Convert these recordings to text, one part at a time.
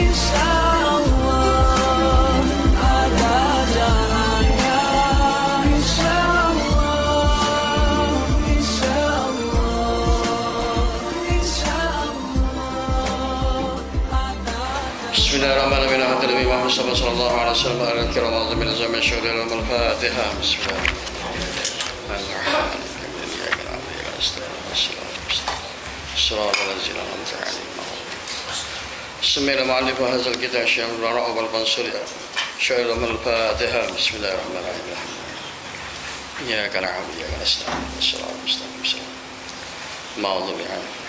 insyaallah ada jalannya, insyaallah, insyaallah, insyaallah ada. Bismillahirrahmanirrahim. Nabi Muhammad sallallahu alaihi wasallam al-kiram azmin zaman syuhada al-Fatihah. Bismillahirrahmanirrahim. الصراط الذين أنعمت عليهم. سمي المؤلف هذا الكتاب شيخ الرعب والبنصري شعر من الفاتحة. بسم الله الرحمن الرحيم. إياك نعبد وإياك نستعين الصراط المستقيم المغضوب عليهم.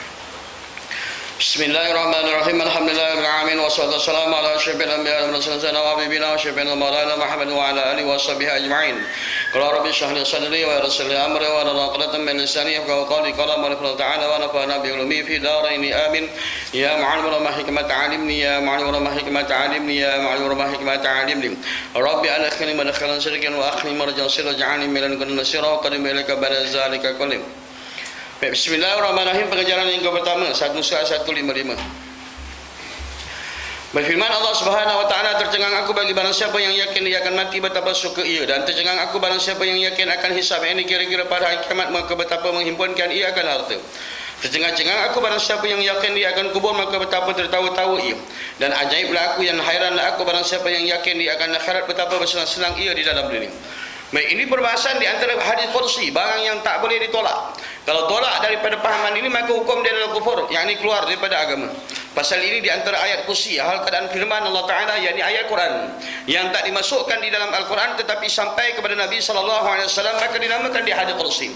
بسم الله الرحمن الرحيم. الحمد لله رب العالمين والصلاة والسلام على أشرف الأنبياء والمرسلين وحبيبنا وشفيعنا مولانا محمد وعلى آله وصحبه أجمعين. قال رب اشرح لي صدري ويسر لي أمري واحلل عقدة من لساني يفقهوا قولي. قال مولى تعالى ونفعنا بعلومه في دارين آمين. يا معلم العلوم حكمة علمني، يا معلم العلوم حكمة علمني، يا معلم العلوم حكمة علمني. ربي أدخلني مدخلا صدقا وأخلني مرجعا صدقا واجعلني من لدنك نصيرا وقدم إليك بعد ذلك كله. Bismillahirrahmanirrahim. Pengajaran yang pertama, 1 Musa 155. Berfirman Allah Subhanahu wa taala, tercengang aku bagi barang siapa yang yakin dia akan mati, betapa suka ia, dan tercengang aku barang siapa yang yakin akan hisab, ini kira-kira pada hari kiamat, maka betapa menghimpunkan ia akan harta. Tercengang-cengang aku barang siapa yang yakin dia akan kubur, maka betapa tertawa-tawa ia, dan ajaiblah aku, yang hairanlah aku barang siapa yang yakin dia akan akhirat, betapa bersenang-senang ia di dalam dunia. Baik, ini perbahasan di antara hadis qudsi, barang yang tak boleh ditolak. Kalau tolak daripada pahaman ini, maka hukum dia adalah kufur, yakni keluar daripada agama. Pasal ini di antara ayat qudsi, hal keadaan firman Allah Ta'ala, yakni ayat Quran yang tak dimasukkan di dalam Al-Quran tetapi sampai kepada Nabi SAW, maka dinamakan di hadis qudsi.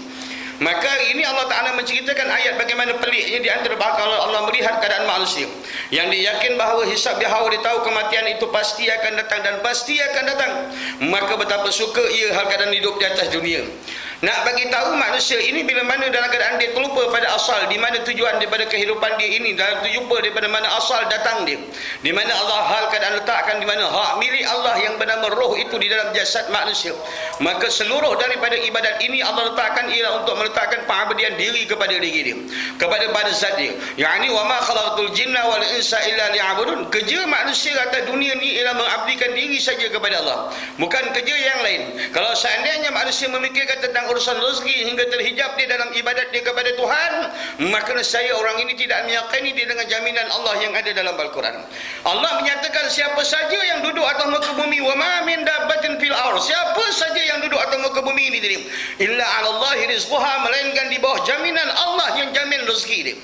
Maka ini Allah Ta'ala menceritakan ayat bagaimana peliknya di antara kalau Allah melihat keadaan manusia yang dia yakin bahawa hisab dia hawa, dia tahu kematian itu pasti akan datang dan pasti akan datang, maka betapa suka ia hal keadaan hidup di atas dunia. Nak bagi tahu manusia ini bila mana dalam keadaan dia terlupa pada asal, di mana tujuan daripada kehidupan dia ini, dan terlupa daripada mana asal datang dia, di mana Allah hal keadaan letakkan di mana hak milik Allah yang bernama roh itu di dalam jasad manusia. Maka seluruh daripada ibadat ini Allah letakkan ialah untuk meletakkan pengabdian diri kepada diri dia, kepada zat dia. Yakni wa ma khalaqtul jinna wal insa illa liya'budun. Kerja manusia atas dunia ni ialah mengabdikan diri saja kepada Allah, bukan kerja yang lain. Kalau seandainya manusia memikirkan tentang urusan rezeki hingga terhijab dia dalam ibadat dia kepada Tuhan, maka saya orang ini tidak meyakini dia dengan jaminan Allah yang ada dalam Al-Quran. Allah menyatakan siapa saja yang duduk atas muka bumi, wa ma min dabbatin fil ardh, siapa saja yang duduk atas muka bumi ini illa 'ala Allahi rizquha, melainkan di bawah jaminan Allah yang jamin rezeki dia.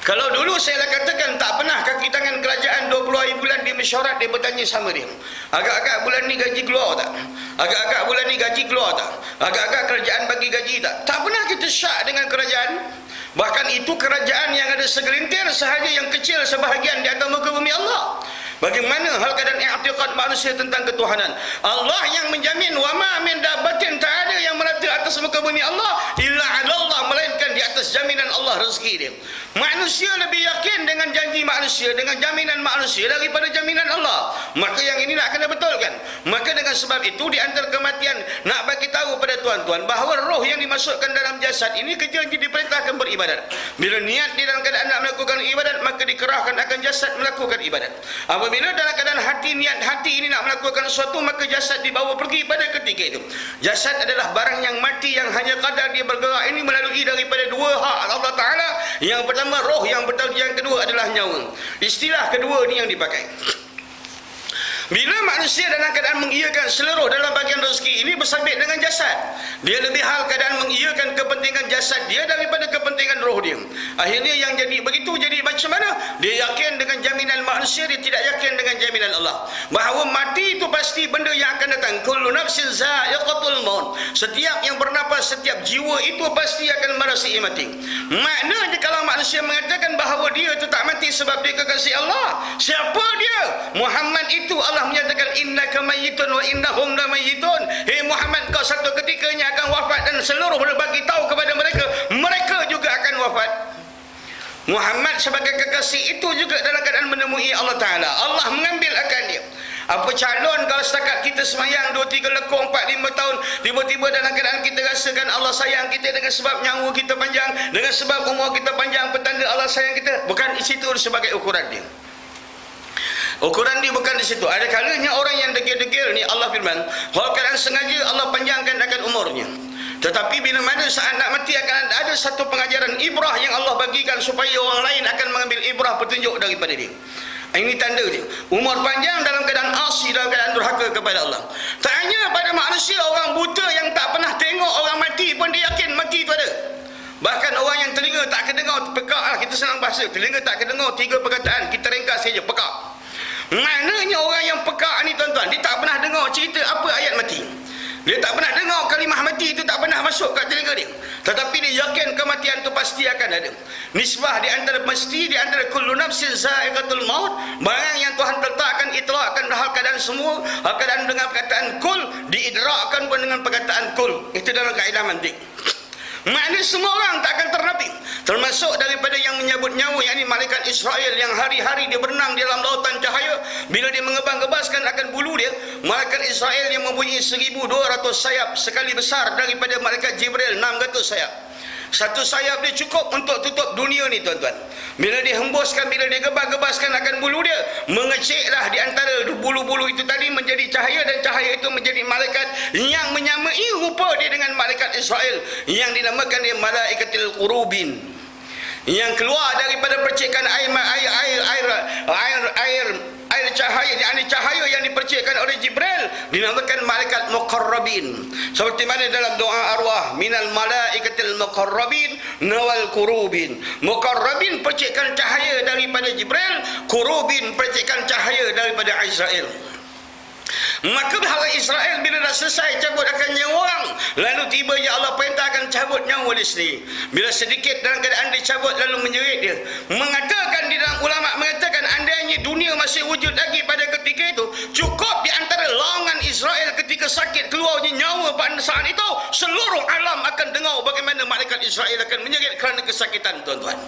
Kalau dulu saya dah katakan, tak pernah kaki tangan kerajaan 20 hari bulan dia mesyuarat, dia bertanya sama dia, agak-agak bulan ni gaji keluar tak? Agak-agak bulan ni gaji keluar tak? Agak-agak kerajaan bagi gaji tak? Tak pernah kita syak dengan kerajaan. Bahkan itu kerajaan yang ada segelintir sahaja yang kecil sebahagian di atas muka bumi Allah. Bagaimana hal keadaan i'tiqad manusia tentang ketuhanan? Allah yang menjamin, wa ma min dabbatin, tak ada yang merata atas muka bumi Allah illa 'ala Allah, melainkan di atas jaminan Allah rezeki dia. Manusia lebih yakin dengan janji manusia, dengan jaminan manusia daripada jaminan Allah. Maka yang ini nak kena betulkan. Maka dengan sebab itu di antara kematian, nak bagi tahu pada tuan-tuan bahawa roh yang dimasukkan dalam jasad ini kerja diperintahkan beribadat. Bila niat di dalam keadaan nak melakukan ibadat, maka dikerahkan akan jasad melakukan ibadat. Apabila dalam keadaan hati, niat hati ini nak melakukan sesuatu, maka jasad dibawa pergi pada ketika itu. Jasad adalah barang yang mati yang hanya kadar dia bergerak ini melalui daripada dua hak Allah Ta'ala. Yang pertama roh, yang kedua adalah nyawa. Istilah kedua ni yang dipakai. Bila manusia dalam keadaan mengiyakan seluruh dalam bagian rezeki ini bersabit dengan jasad, dia lebih hal keadaan mengiyakan kepentingan jasad dia daripada kepentingan roh dia. Akhirnya yang jadi begitu, jadi macam mana? Dia yakin dengan jaminan manusia, dia tidak yakin dengan jaminan Allah. Bahawa mati itu pasti benda yang akan datang. Kullu nafsin za'iqatul maut. Setiap yang bernapas, setiap jiwa itu pasti akan merasai mati. Maknanya kalau manusia mengatakan bahawa dia itu tak mati sebab dia kekasih Allah, siapa dia? Muhammad itu Allah menyatakan innaka mayyitun wa innahum lamayyitun. Hei Muhammad, kau satu ketikanya akan wafat, dan seluruh bagi tahu kepada mereka, mereka juga akan wafat. Muhammad sebagai kekasih itu juga dalam keadaan menemui Allah Ta'ala. Allah mengambil akan dia. Apa calon kalau setakat kita semayang 2, 3 lekong 4, 5 tahun, tiba-tiba dalam keadaan kita rasakan Allah sayang kita dengan sebab nyawa kita panjang, dengan sebab umur kita panjang, petanda Allah sayang kita. Bukan itu sebagai ukuran dia. Ukuran dia bukan di situ. Ada kalanya orang yang degil-degil ni Allah firman, keadaan sengaja Allah panjangkan akan umurnya. Tetapi bila mana saat nak mati akan ada satu pengajaran ibrah yang Allah bagikan supaya orang lain akan mengambil ibrah petunjuk daripada dia. Ini tanda dia. Umur panjang dalam keadaan asi, dalam keadaan durhaka kepada Allah. Tak hanya pada manusia, orang buta yang tak pernah tengok orang mati pun dia yakin mati itu ada. Bahkan orang yang telinga tak kedengar, pekak lah, kita senang bahasa, telinga tak kedengar 3 perkataan, kita ringkas saja, pekak. Maknanya orang yang pekak ni tuan-tuan, dia tak pernah dengar cerita apa ayat mati. Dia tak pernah dengar kalimah mati itu, tak pernah masuk kat telinga dia. Tetapi dia yakin kematian itu pasti akan ada. Nisbah di antara mesti, di antara kullu nafsin za'iqatul maut, barang yang Tuhan letakkan itlaqkan hal keadaan semua, hal keadaan dengan perkataan kul, diidrakkan pun dengan perkataan kul. Itu dalam kaedah mantik. Maknanya semua orang tak akan ternabi, termasuk daripada yang menyabut nyawa, yakni malaikat Israel yang hari-hari dia berenang di dalam lautan cahaya. Bila dia mengebang-gebaskan akan bulu dia, malaikat Israel yang mempunyai 1200 sayap, sekali besar daripada malaikat Jibril 600 sayap. Satu sayap dia cukup untuk tutup dunia ni tuan-tuan. Bila dia hembuskan, bila dia gebas-gebaskan akan bulu dia, mengeciklah di antara bulu-bulu itu tadi menjadi cahaya, dan cahaya itu menjadi malaikat yang menyamai rupa dia dengan malaikat Israel yang dinamakan dia malaikatil qurubin, yang keluar daripada percikan air cahaya, yakni cahaya yang dipercikkan oleh Jibril, dinamakan malaikat muqarrabin. Seperti mana dalam doa arwah, minal malaikatil muqarrabin nawal qurubin. Muqarrabin percikan cahaya daripada Jibril, qurubin percikan cahaya daripada Israel. Maka hala Israel bila dah selesai cabut akan nyawa orang, lalu tiba ya Allah perintahkan cabut nyawa dia sendiri. Bila sedikit dalam keadaan dicabut lalu menjerit dia, mengatakan di dalam ulama mengatakan andainya dunia masih wujud lagi pada ketika itu, cukup di antara lawangan Israel ketika sakit keluarnya nyawa pada saat itu, seluruh alam akan dengar bagaimana malaikat Israel akan menjerit kerana kesakitan tuan-tuan.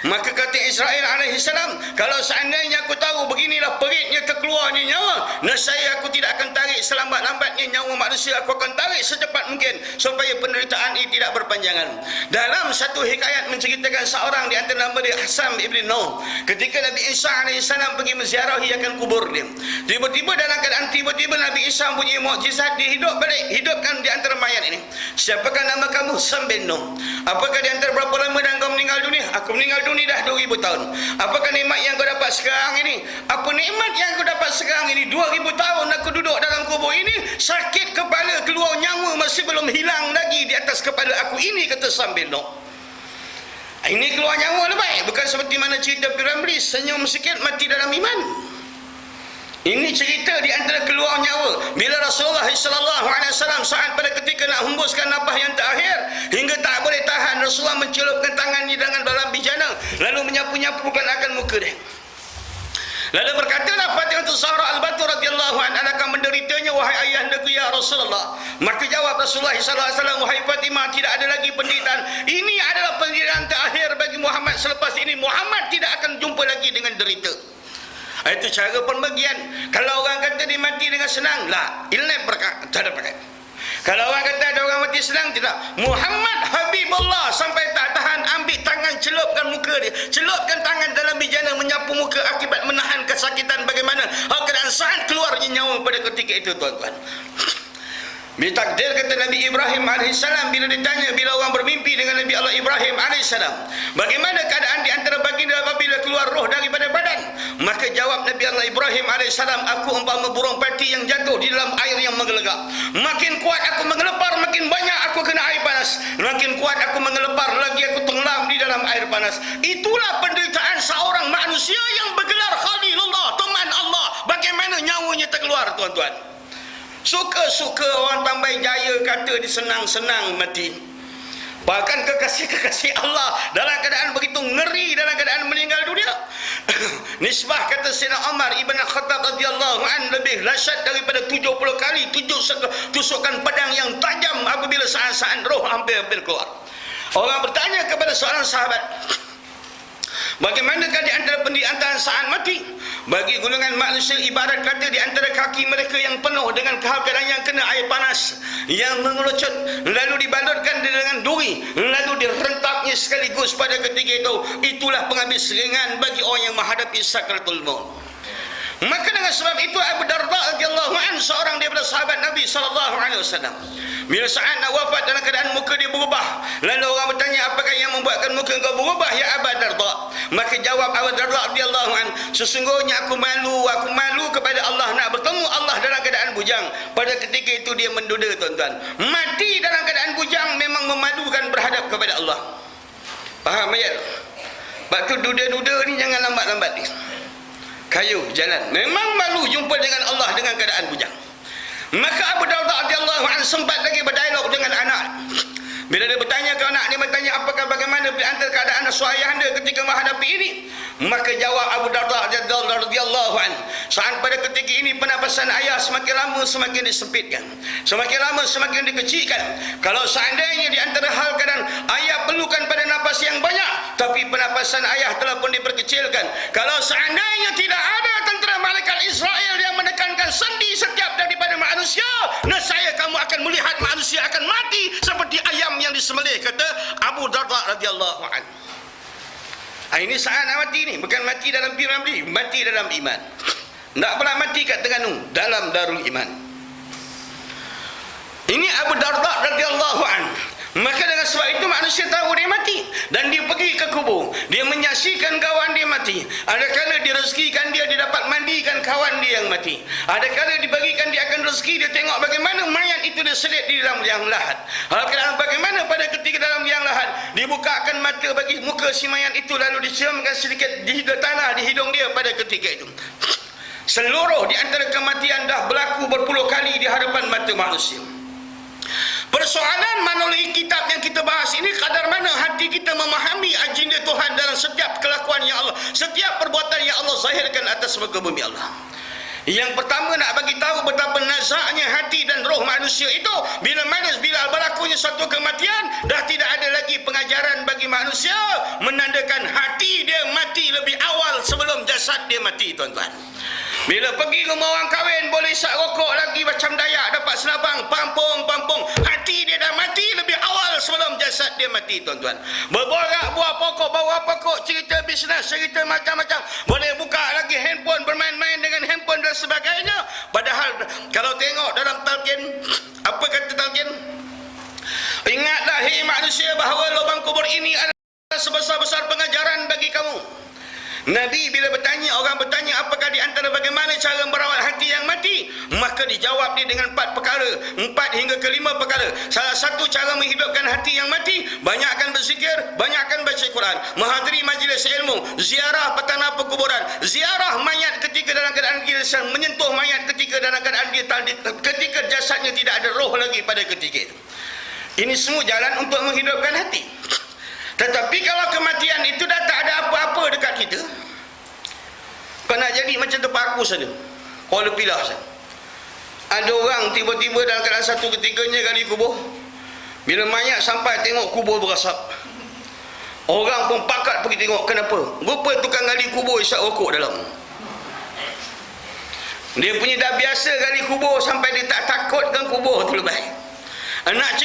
Maka kata Israel alaihissalam, kalau seandainya aku tahu beginilah peritnya terkeluarnya nyawa, nescaya aku tidak akan tarik selambat-lambatnya nyawa manusia, aku akan tarik secepat mungkin supaya penderitaan ini tidak berpanjangan. Dalam satu hikayat menceritakan seorang di antara nama dia Hasam ibn Nuh, ketika Nabi Isa alaihissalam pergi menziarahi akan kubur dia, tiba-tiba dalam keadaan tiba-tiba Nabi Isa punya mukjizat, dia hidup balik, hidupkan di antara mayat ini. Siapakah nama kamu? Hasam bin Nuh. Apakah di antara berapa lama dan kau meninggal dunia? Aku meninggal dunia dah 2000 tahun. Apakah nikmat yang kau dapat sekarang ini? Apa nikmat yang kau dapat sekarang ini? 2000 tahun aku duduk dalam kubur ini, sakit kepala, keluar nyawa masih belum hilang lagi di atas kepala aku ini, kata Sambil Nuh. Ini keluar nyawa lebih, bukan seperti mana cerita Piramlis, senyum sikit mati dalam iman. Ini cerita di antara keluar nyawa. Bila Rasulullah SAW saat pada ketika nak hembuskan nafas yang terakhir, hingga tak boleh tahan, Rasulullah mencelupkan tangannya dalam bijana, lalu menyapu-nyapukan akan muka dia. Lalu berkatalah Fatimah Zahra Al-Batur radhiyallahu anha, akan menderitanya wahai ayahandaku ya Rasulullah. Maka jawab Rasulullah SAW, wahai Fatimah, tidak ada lagi penderitaan. Ini adalah penderitaan terakhir bagi Muhammad. Selepas ini Muhammad tidak akan jumpa lagi dengan derita. Itu cara pembagian. Kalau orang kata dia mati dengan senang, lah, ilmu berkat, tak ada pakai. Kalau orang kata ada orang mati senang, tidak. Muhammad Habibullah sampai tak tahan, ambil tangan, celupkan muka dia, celupkan tangan dalam bijana, menyapu muka akibat menahan kesakitan. Bagaimana keadaan saat keluarnya nyawa pada ketika itu tuan-tuan. Ditakdir kata Nabi Ibrahim alaihissalam, bila ditanya, bila orang bermimpi dengan Nabi Allah Ibrahim alaihissalam, bagaimana keadaan di antara baginda apabila keluar roh daripada badan? Maka jawab Nabi Allah Ibrahim alaihissalam, aku umpama burung pati yang jatuh di dalam air yang menggelegak. Makin kuat aku mengelepar, makin banyak aku kena air panas. Makin kuat aku mengelepar, lagi aku tenggelam di dalam air panas. Itulah penderitaan seorang manusia yang bergelar Khalilullah, teman Allah. Bagaimana nyawanya terkeluar tuan-tuan. Suka-suka orang tambah jaya kata disenang-senang mati. Bahkan kekasih-kekasih Allah dalam keadaan begitu ngeri, dalam keadaan meninggal dunia. Nisbah kata Sayyidina Umar ibn Khattab radhiyallahu an lebih dahsyat daripada 70 kali tusukan pedang yang tajam apabila saat-saat roh hampir-hampir keluar. Orang bertanya kepada seorang sahabat, bagaimanakah di antara penderitaan saat mati? Bagi golongan manusia ibarat kata di antara kaki mereka yang penuh dengan keadaan yang kena air panas yang mengerucut, lalu dibalutkan dengan duri, lalu direntaknya sekaligus pada ketika itu. Itulah penghabis ringan bagi orang yang menghadapi sakratul maut. Maka dengan sebab itu Abu Darda radhiyallahu anhu, seorang daripada sahabat Nabi sallallahu alaihi wasallam, bila saat nak wafat dalam keadaan muka dia berubah, lalu orang bertanya, apakah yang membuatkan muka kau berubah ya Abu Darda? Maka jawab Abu Darda radhiyallahu anhu, sesungguhnya aku malu kepada Allah, nak bertemu Allah dalam keadaan bujang. Pada ketika itu dia menduda, tuan-tuan. Mati dalam keadaan bujang memang memalukan berhadap kepada Allah. Faham ya? Sebab tu duda-duda ni jangan lambat-lambat ni. Kayu jalan, memang malu jumpa dengan Allah dengan keadaan bujang. Maka Abu Darda radhiyallahu anhu sempat lagi berdialog dengan anak. Bila dia bertanya ke anak, dia bertanya apakah bagaimana antara keadaan ayah anda ketika menghadapi ini. Maka jawab Abu Darda radhiyallahu anhu, saat pada ketika ini penapasan ayah semakin lama semakin disempitkan, semakin lama semakin dikecilkan. Kalau seandainya di antara hal keadaan ayah perlukan pada nafas yang banyak, tapi penapasan ayah telah pun diperkecilkan. Kalau seandainya tidak ada tentera malaikat Israel yang menekankan sendi setiap daripada manusia, nescaya kamu akan melihat manusia akan mati seperti ayam yang disembelih, kata Abu Darda radhiyallahu anhu. Ini saat nak mati ni, bukan mati dalam piramli, mati dalam iman. Tak pula mati kat Terengganu, dalam Darul Iman. Ini Abu Darda radhiyallahu anhu. Maka dengan sebab itu manusia tahu dia mati, dan dia pergi ke kubur, dia menyaksikan kawan dia mati. Ada kala direzekikan dia dapat mandikan kawan dia yang mati. Ada kala dibagikan dia akan rezeki, dia tengok bagaimana mayat itu diselit di dalam liang lahat. Bagaimana pada ketika dalam liang lahat dibukakan mata bagi muka si mayat itu, lalu disiramkan sedikit di tanah di hidung dia pada ketika itu. Seluruh di antara kematian dah berlaku berpuluh kali di hadapan mata manusia. Persoalan melalui kitab yang kita bahas ini, kadar mana hati kita memahami agenda Tuhan dalam setiap kelakuan yang Allah, setiap perbuatan yang Allah zahirkan atas muka bumi Allah. Yang pertama nak bagi tahu betapa nazaknya hati dan roh manusia itu. Bila berlakunya suatu kematian, dah tidak ada lagi pengajaran bagi manusia, menandakan hati dia mati lebih awal sebelum jasad dia mati, tuan-tuan. Bila pergi rumah orang kahwin, boleh isap rokok lagi macam Dayak, dapat senabang, pampung. Hati dia dah mati lebih awal sebelum jasad dia mati, tuan-tuan. Berborak buah pokok, bawa pokok, cerita bisnes, cerita macam-macam. Boleh buka lagi handphone, bermain-main dengan handphone dan sebagainya. Padahal kalau tengok dalam talqin, apa kata talqin? Ingatlah hei manusia bahawa lubang kubur ini adalah sebesar-besar pengajaran bagi kamu. Nabi bila orang bertanya apakah di antara bagaimana cara merawat hati yang mati, maka dijawab dia dengan 4 perkara, 4 hingga ke 5 perkara. Salah satu cara menghidupkan hati yang mati, banyakkan berzikir, banyakkan baca Quran, menghadiri majlis ilmu, ziarah petana perkuburan, ziarah mayat ketika dalam keadaan dia menyentuh mayat ketika dalam keadaan dia ketika jasadnya tidak ada roh lagi pada ketika itu. Ini semua jalan untuk menghidupkan hati. Tetapi kalau kematian itu dah tak ada apa-apa dekat kita, kau nak jadi macam terpaku saja, kepala pilah saja. Ada orang tiba-tiba dalam keadaan satu ketiganya gali kubur, bila mayat sampai tengok kubur berasap, orang pun pakat pergi tengok. Kenapa? Rupa tukang gali kubur isap rokok dalam. Dia punya dah biasa gali kubur sampai dia tak takutkan kubur tu lebih. Nak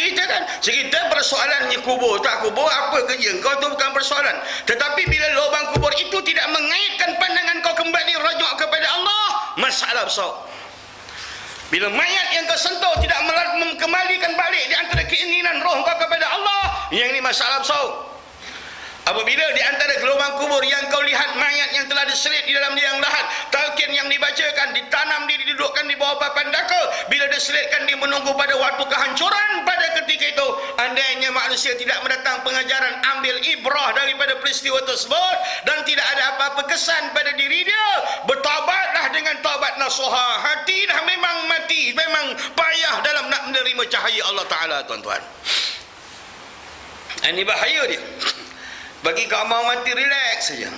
cerita persoalannya kubur tak kubur, apa kerja kau tu bukan persoalan. Tetapi bila lubang kubur itu tidak mengaitkan pandangan kau kembali rajuk kepada Allah, masalah besar. Bila mayat yang kau sentuh tidak mengembalikan balik di antara keinginan roh kau kepada Allah, yang ini masalah besar. Apabila di antara lubang kubur yang kau lihat mayat yang telah diselit di dalam liang lahat, talqin yang dibacakan, ditanam dia, didudukkan di bawah papan daka, bila diselitkan dia menunggu pada waktu kehancuran pada ketika itu. Andainya manusia tidak mendatang pengajaran, ambil ibrah daripada peristiwa tersebut, dan tidak ada apa-apa kesan pada diri dia, bertaubatlah dengan taubat nasuha. Hati dah memang mati, memang payah dalam nak menerima cahaya Allah Ta'ala, tuan-tuan. Ini bahaya dia. Bagi kau mau mati, relax saja.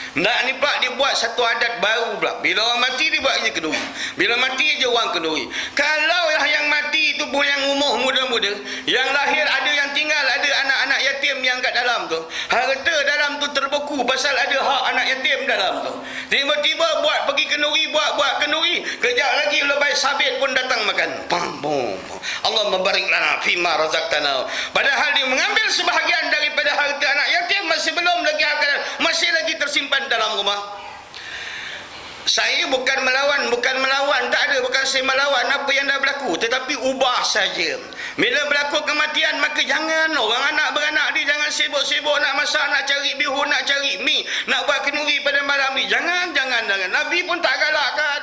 Tak ni pula dia buat satu adat baru pula. Bila orang mati dia buat je kenduri. Bila mati je orang kenduri. Kalau yang mati itu pun yang umur muda-muda, yang lahir ada yang tinggal, ada anak-anak yatim yang kat dalam tu, harta dalam tu terbeku pasal ada hak anak yatim dalam tu. Tiba-tiba pergi kenduri, buat kenduri. Kejap lagi lebay sabit pun datang makan. Pam, bom. Allah membarik lana fima razaqtana. Padahal dia mengambil sebahagian daripada harta anak yatim, masih belum lagi akan, masih lagi tersimpan dalam rumah. Saya bukan melawan, tak ada, bukan saya melawan apa yang dah berlaku, tetapi ubah saja. Bila berlaku kematian, maka jangan orang anak beranak dia jangan sibuk-sibuk nak masak, nak cari bihun, nak cari mi, nak buat kenduri pada malam ni. Jangan. Nabi pun tak galakkan.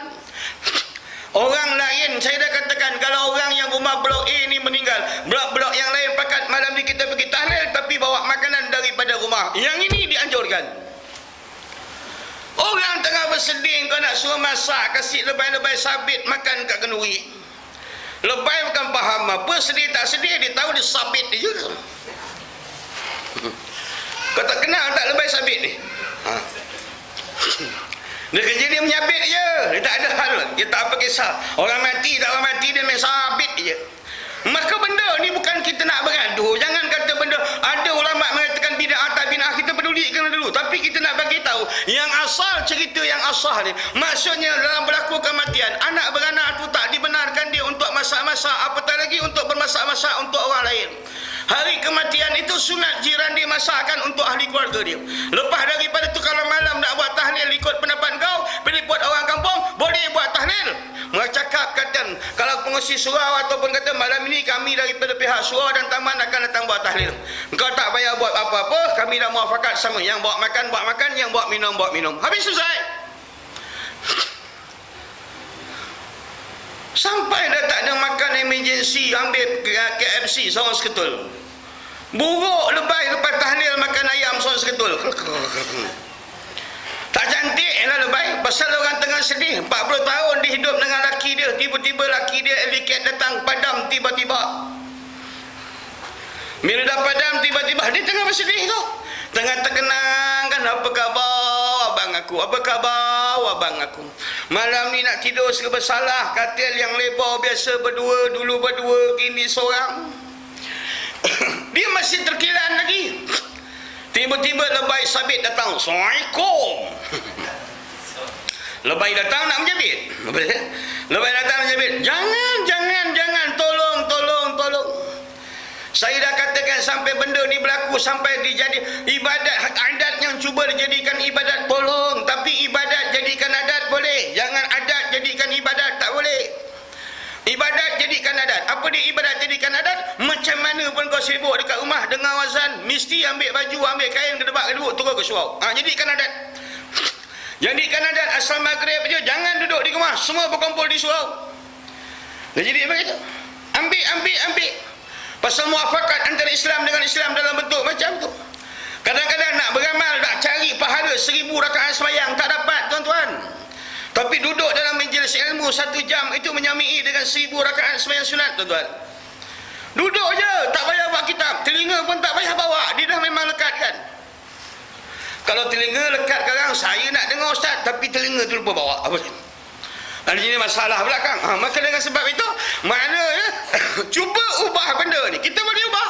Orang lain, saya dah katakan, kalau orang yang rumah blok A ni meninggal, blok-blok yang lain pakat malam ni kita pergi tahlil tapi bawa makanan daripada rumah. Yang ini dianjurkan. Orang tengah bersedih, kau nak suruh masak, kasih lebay-lebay sabit makan kat kenduri. Lebay bukan faham apa, sedih tak sedih, dia tahu dia sabit dia juga. Kau tak kenal tak lebay sabit ni? Dia kerja dia menyabit je, dia tak ada hal, dia tak apa kisah. Orang mati tak orang mati, dia main sabit je. Maka benda ni bukan kita nak bergaduh. Jangan kata benda, ada ulama mengatakan bid'ah tak bid'ah, kita pedulikan dulu. Tapi kita nak bagi tahu yang asal, cerita yang asal ni. Maksudnya dalam berlaku kematian, anak beranak tu tak dibenarkan dia untuk masak-masak, apatah lagi untuk bermasak-masak untuk orang lain. Hari kematian itu sunat jiran dia masakkan untuk ahli keluarga dia. Lepas daripada tu kalau malam nak buat tahlil ikut pendapat kau, pilih buat orang kampung, boleh buat tahlil. Mereka cakap kata, kalau pengurusi surau ataupun kata malam ini kami daripada pihak surau dan taman akan datang buat tahlil. Engkau tak payah buat apa-apa, kami dah muafakat sama. Yang buat makan, yang buat minum. Habis selesai. Sampai dah tak ada makan emergency, ambil KFC seorang seketul. Buruk lebay lepas tahlil makan ayam seorang seketul. Tak cantik lah lebay. Pasal orang tengah sedih, 40 tahun dia hidup dengan laki dia, tiba-tiba laki dia eliket datang padam tiba-tiba. Bila dah padam tiba-tiba, dia tengah bersedih tu, tengah terkenang kan, apa khabar abang aku, apa khabar abang aku, malam ni nak tidur serba salah, katil yang lebar biasa berdua, dulu berdua, kini seorang. Dia masih terkilan lagi. Tiba-tiba lebay sabit datang. Assalamualaikum. Lebay datang nak menjabit. Lebay datang menjabit. Jangan, tolong. Saya dah katakan sampai benda ni berlaku, sampai dijadi ibadat adat yang cuba dijadikan ibadat, tolong. Tapi ibadat jadikan adat boleh. Jangan adat jadikan ibadat, tak boleh. Ibadat jadikan adat. Apa dia ibadat jadikan adat? Macam mana pun kau sibuk dekat rumah dengan wazan, mesti ambil baju, ambil kain, kedebak-kedebuk, turun ke surau. Jadikan adat. Jadikan adat asal maghrib je, jangan duduk di rumah, semua berkumpul di surau. Jadi begitu. Ambil. Pasal muafakat antara Islam dengan Islam dalam bentuk macam tu. Kadang-kadang nak beramal, nak cari pahala 1000 rakaat sembahyang, tak dapat tuan-tuan. Tapi duduk dalam majlis ilmu 1 jam itu menyamai dengan 1000 rakaat sembahyang sunat, tuan-tuan. Duduk je, tak payah bawa kitab, telinga pun tak payah bawa, dia dah memang lekat kan. Kalau telinga lekat sekarang, saya nak dengar ustaz tapi telinga tu lupa bawa. Apa sih? Dan ini masalah belakang. Maka dengan sebab itu, maknanya cuba ubah benda ni. Kita boleh ubah.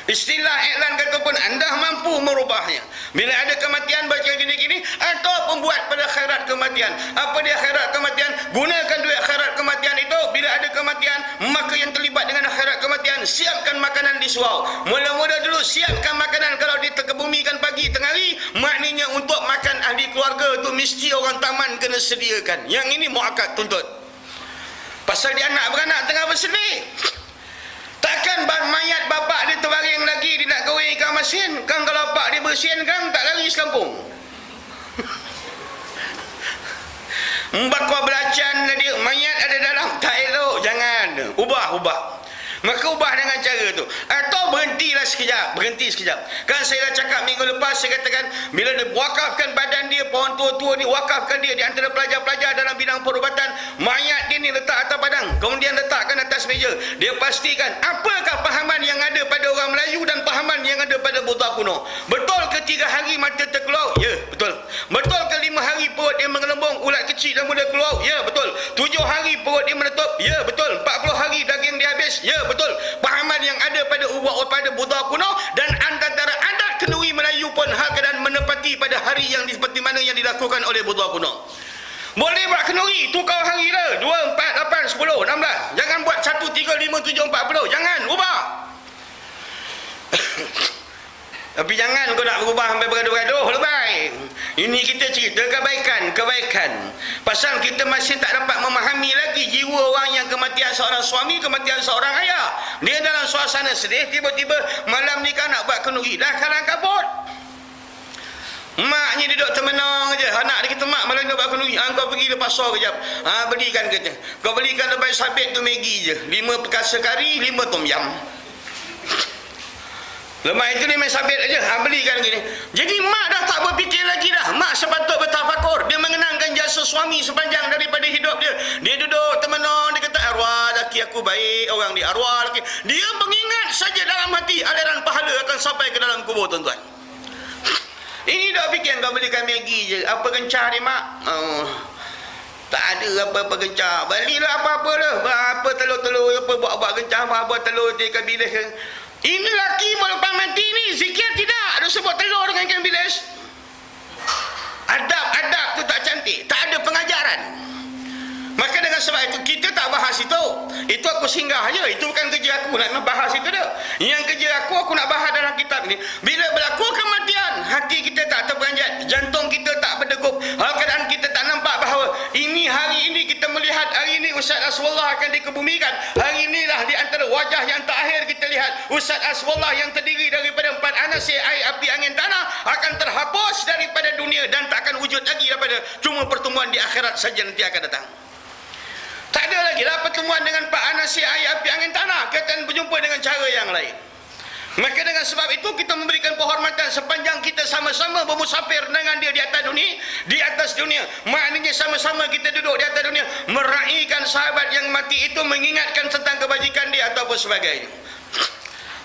Istilah iklan kata pun anda mampu merubahnya. Bila ada kematian baca gini-gini, ataupun buat pada khairat kematian. Apa dia khairat kematian? Gunakan duit khairat kematian itu. Bila ada kematian, maka yang terlibat dengan khairat kematian, siapkan makanan di surau. Mula-mula dulu siapkan makanan. Kalau dikebumikan pagi tengah hari, maknanya untuk makan ahli keluarga tu mesti orang taman kena sediakan. Yang ini muakkad tuntut. Pasal dia anak beranak tengah bersedih. Takkan mayat bapak dia terbaring lagi, dia nak kahwin ikan masin. Kan kalau bapak dia bersihin kan, tak lari sekampung. Bakwa belacan dia, mayat ada dalam, tak elok, jangan. Ubah. Maka ubah dengan cara tu. Atau berhenti sekejap. Kan saya dah cakap minggu lepas, saya katakan bila dia wakafkan badan dia, pohon tua-tua ni wakafkan dia di antara pelajar-pelajar dalam bidang perubatan, mayat dia ni letak atas padang, kemudian letakkan atas meja. Dia pastikan apakah pahaman yang ada pada orang Melayu dan pahaman yang ada pada Buddha kuno. Betul ke 3 hari mata terkeluar? Ya, betul. Betul ke 5 hari perut dia mengelembung, ulat kecil dan mula keluar? Ya, betul. 7 hari perut dia meletup? Ya, betul. 40 hari daging dia habis? Ya, betul. Pahaman yang ada pada Buddha kuno dan antara adat kenduri Melayu itu pun hal keadaan menepati pada hari yang seperti mana yang dilakukan oleh Buddha kuno. Boleh buat kenduri, tukar hari dah 2, 4, 8, 10, 16. Jangan buat 1, 3, 5, 7, 40. Jangan, ubah. Tapi jangan kau nak berubah sampai bergaduh-gaduh lebay. Ini kita cerita kebaikan. Pasal kita masih tak dapat memahami lagi jiwa orang yang kematian seorang suami, kematian seorang ayah. Dia dalam suasana sedih, tiba-tiba malam ni kan nak buat kenduri. Dah kalang kabut. Maknya duduk termenang je. Anak dia kata, mak malam ni buat kenduri. Kau pergi lepas pasar kejap. Belikan kata. Kau belikan lepas sabit tu Maggi je. 5 perkasa kari, 5 tom yam. Lepas itu dia main sabit aja, belikan gini. Jadi mak dah tak berfikir lagi dah. Mak sepatut bertafakur. Dia mengenangkan jasa suami sepanjang daripada hidup dia. Dia duduk termenung, dia kata, arwah laki aku baik, orang di arwah laki. Dia mengingat saja dalam hati aliran pahala akan sampai ke dalam kubur, tuan-tuan. Ini dah fikir kau belikan Maggi je. Apa gencah dia, mak? Tak ada apa-apa gencah. Belilah apa-apa lah. Apa telur-telur, apa buat-buat gencah, buat telur ikan bilis. Ini laki lepas mati ni zikir tidak ada sebut telur dengan ikan bilis. Adab tu tak cantik, tak ada pengajaran. Maka dengan sebab itu kita tak bahas itu. Itu aku singgah aja. Itu bukan kerja aku nak bahas itu dah. Yang kerja aku nak bahas dalam kitab ni. Bila berlaku kematian, hati kita tak terperanjat, jantung kita tak berdegup. Hal keadaan kita tak nampak bahawa ini hari ini kita melihat hari ini Ustaz Aswallah akan dikebumikan. Hari inilah di antara wajah yang terakhir kita lihat Ustaz Aswallah yang terdiri daripada 4 anasir air, api, angin, tanah akan terhapus daripada dunia dan tak akan wujud lagi daripada cuma pertemuan di akhirat saja nanti akan datang. Tak ada lagi lah pertemuan dengan Pak Anasir air, api, angin, tanah. Kita akan berjumpa dengan cara yang lain. Maka dengan sebab itu kita memberikan penghormatan sepanjang kita sama-sama bermusafir dengan dia di atas dunia. Maknanya sama-sama kita duduk di atas dunia meraihkan sahabat yang mati itu, mengingatkan tentang kebajikan dia ataupun sebagainya.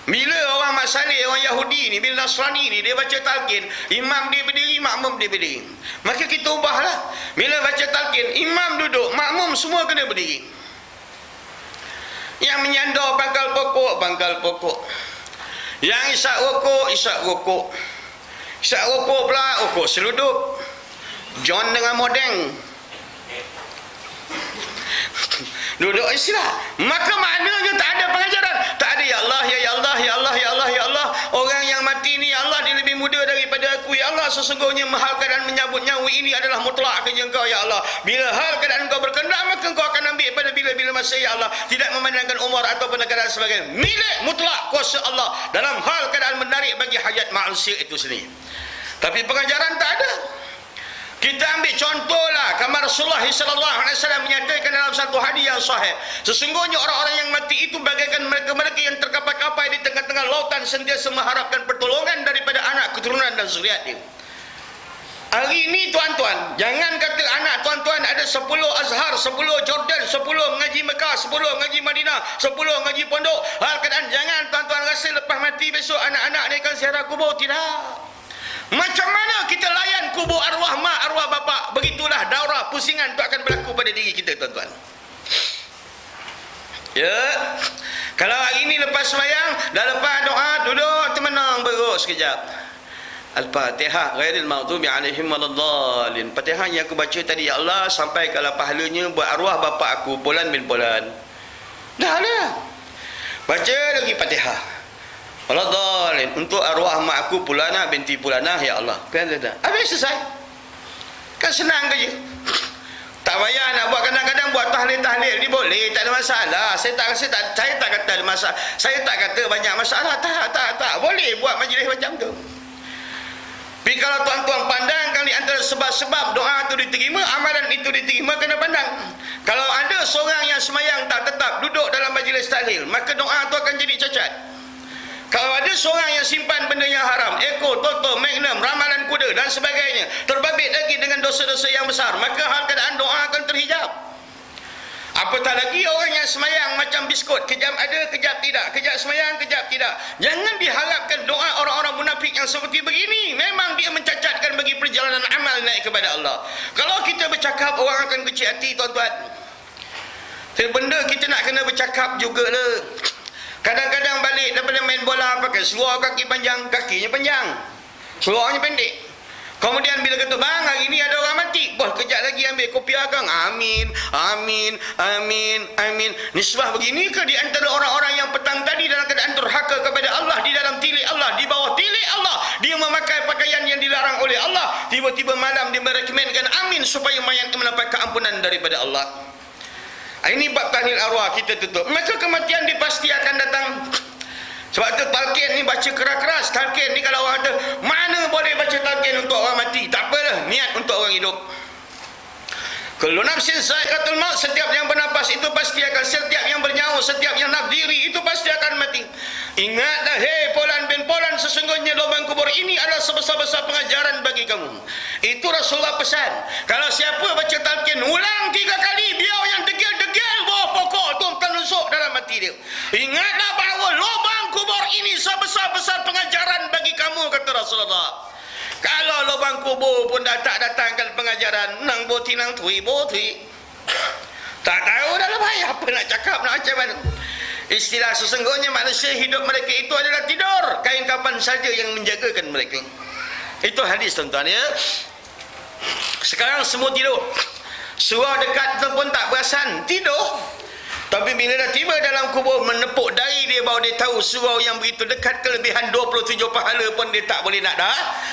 Bila orang Mak Saleh, orang Yahudi ni, bila Nasrani ni, dia baca talqin, imam dia berdiri, makmum dia berdiri. Maka kita ubahlah. Bila baca talqin, imam duduk, makmum semua kena berdiri. Yang menyandar pangkal pokok. Yang isyak rokok. Isyak rokok pula, rokok seludup. John dengan modeng. Duduk istilah. Maka maknanya tak ada pengajaran. Tak ada ya Allah, ya Allah, ya Allah, ya Allah, ya Allah. Orang yang mati ni ya Allah, dia lebih muda daripada aku. Ya Allah, sesungguhnya mahal keadaan menyambut nyawa ini adalah mutlak kerja engkau ya Allah. Bila hal keadaan engkau berkehendak, maka engkau akan ambil pada bila-bila masa ya Allah. Tidak memandangkan umur ataupun negara sebagainya. Milik mutlak kuasa Allah dalam hal keadaan menarik bagi hayat manusia itu sendiri. Tapi pengajaran tak ada. Kita ambil contohlah kamar Rasulullah SAW menyatakan dalam satu hadis yang sahih, sesungguhnya orang-orang yang mati itu bagaikan mereka-mereka yang terkapai-kapai di tengah-tengah lautan sentiasa mengharapkan pertolongan daripada anak keturunan dan zuriat dia. Hari ini tuan-tuan, jangan kata anak tuan-tuan ada 10 Azhar, 10 Jordan, 10 mengaji Mekah, 10 mengaji Madinah, 10 mengaji pondok. Hal keadaan jangan tuan-tuan rasa lepas mati besok anak-anak ni akan ziarah kubur. Tidak. Macam mana kita layan kubur arwah mak, arwah bapa? Begitulah daurah pusingan itu akan berlaku pada diri kita, tuan-tuan. Ya. Kalau hari ini lepas sembahyang, dah lepas doa, duduk termenang beruk sekejap. Al-Fatihah ghairil maghdubi alaihim waladdallin. Fatihah yang aku baca tadi, ya Allah, sampai kalau pahalanya buat arwah bapa aku Fulan bin Fulan. Dah lah. Baca lagi Fatihah. Waladdallin, untuk arwah mak aku Fulanah binti Fulanah ya Allah. Kan dah. Habis selesai. Kan senang kerja. Tak payah nak buat, kadang-kadang buat tahlil-tahlil ni boleh, tak ada masalah. Saya tak kata ada masalah. Saya tak kata banyak masalah. Tak. Boleh buat majlis macam tu. Tapi kalau tuan-tuan pandangkan di antara sebab-sebab doa itu diterima, amalan itu diterima, kena pandang. Kalau ada seorang yang semayang tak tetap duduk dalam majlis tahlil, maka doa itu akan jadi cacat. Kalau ada seorang yang simpan benda yang haram, ekor, toto, magnum, ramalan kuda dan sebagainya, terbabit lagi dengan dosa-dosa yang besar, maka hal keadaan doa akan terhijab. Apatah lagi orang yang semayang macam biskut, kejap ada, kejap tidak, kejap semayang, kejap tidak. Jangan diharapkan doa orang-orang munafik yang seperti begini. Memang dia mencacatkan bagi perjalanan amal naik kepada Allah. Kalau kita bercakap, orang akan kecil hati, tuan-tuan. Tapi benda kita nak kena bercakap jugalah. Kadang-kadang balik daripada main bola pakai seluar kaki panjang, kakinya panjang. Seluruhnya pendek. Kemudian bila kata, bang, hari ni ada orang mati. Wah, kejap lagi ambil kopi agak. Amin, amin, amin, amin. Nisbah begini ke di antara orang-orang yang petang tadi dalam keadaan durhaka kepada Allah, di dalam tilik Allah, di bawah tilik Allah, dia memakai pakaian yang dilarang oleh Allah. Tiba-tiba malam dia merekomenkan amin supaya mayat mendapat keampunan daripada Allah. Ini bab tahlil arwah kita tutup. Maka kematian dipasti akan datang. Sebab tu talqin ni baca keras-keras. Talqin ni kalau orang kata, mana boleh baca talqin untuk orang mati? Tak apalah, niat untuk orang hidup. Kullu nafsin sa'iqatul maut, setiap yang bernafas itu pasti akan, setiap yang bernyawa, setiap yang nafdiri itu pasti akan mati. Ingatlah, hei Polan bin Polan, sesungguhnya lubang kubur ini adalah sebesar-besar pengajaran bagi kamu. Itu Rasulullah pesan. Kalau siapa baca talqin ulang 3 kali, dia yang degil-degil bawah pokok tu terlusuk dalam mati dia. Ingatlah bahawa lubang kubur ini sebesar-besar pengajaran bagi kamu, kata Rasulullah. Kalau lubang kubur pun dah tak datangkan pengajaran, nang boti nang tui boti, tak tahu dah lah bahaya apa nak cakap, nak macam mana. Istilah sesungguhnya manusia hidup mereka itu adalah tidur, kain kapan saja yang menjagakan mereka. Itu hadis, tuan-tuan ya. Sekarang semua tidur, surau dekat tu pun tak perasan, tidur. Tapi bila dah tiba dalam kubur, menepuk dahi dia baru dia tahu surau yang begitu dekat, kelebihan 27 pahala pun dia tak boleh nak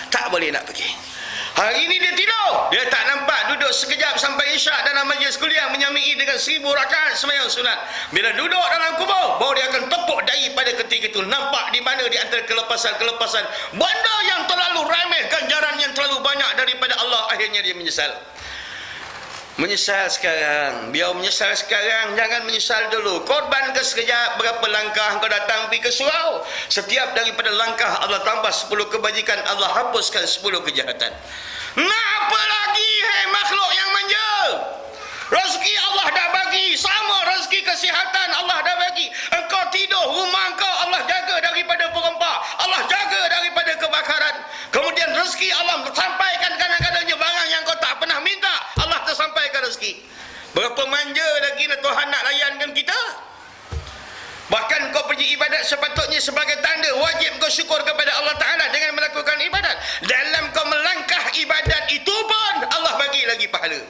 tak boleh nak pergi. Hari ini dia tidur, dia tak nampak, duduk sekejap sampai isyak dalam majlis kuliah, menyamai dengan 1000 rakaat sembahyang sunat. Bila duduk dalam kubur, baru dia akan tepuk dahi pada ketika itu, nampak di mana di antara kelepasan-kelepasan benda yang terlalu remeh, ganjaran yang terlalu banyak daripada Allah. Akhirnya dia menyesal. Menyesal sekarang. Biar menyesal sekarang, jangan menyesal dulu. Korban ke sekejap, berapa langkah kau datang pergi ke surau. Setiap daripada langkah Allah tambah 10 kebajikan, Allah hapuskan 10 kejahatan. Nak apa lagi, hei makhluk yang manja? Rezeki Allah dah bagi, sama rezeki kesihatan Allah dah bagi. Engkau tidur, rumah engkau Allah jaga daripada perompak, Allah jaga daripada kebakaran. Kemudian rezeki Allah sampaikan kadang-kadangnya barang yang kau tak pernah minta, Allah tersampaikan rezeki. Berapa manja lagi Tuhan nak layankan kita? Bahkan kau pergi ibadat sepatutnya sebagai tanda wajib kau syukur kepada Allah Ta'ala dengan melakukan ibadat. Dalam kau melangkah ibadat itu pun Allah bagi lagi pahala.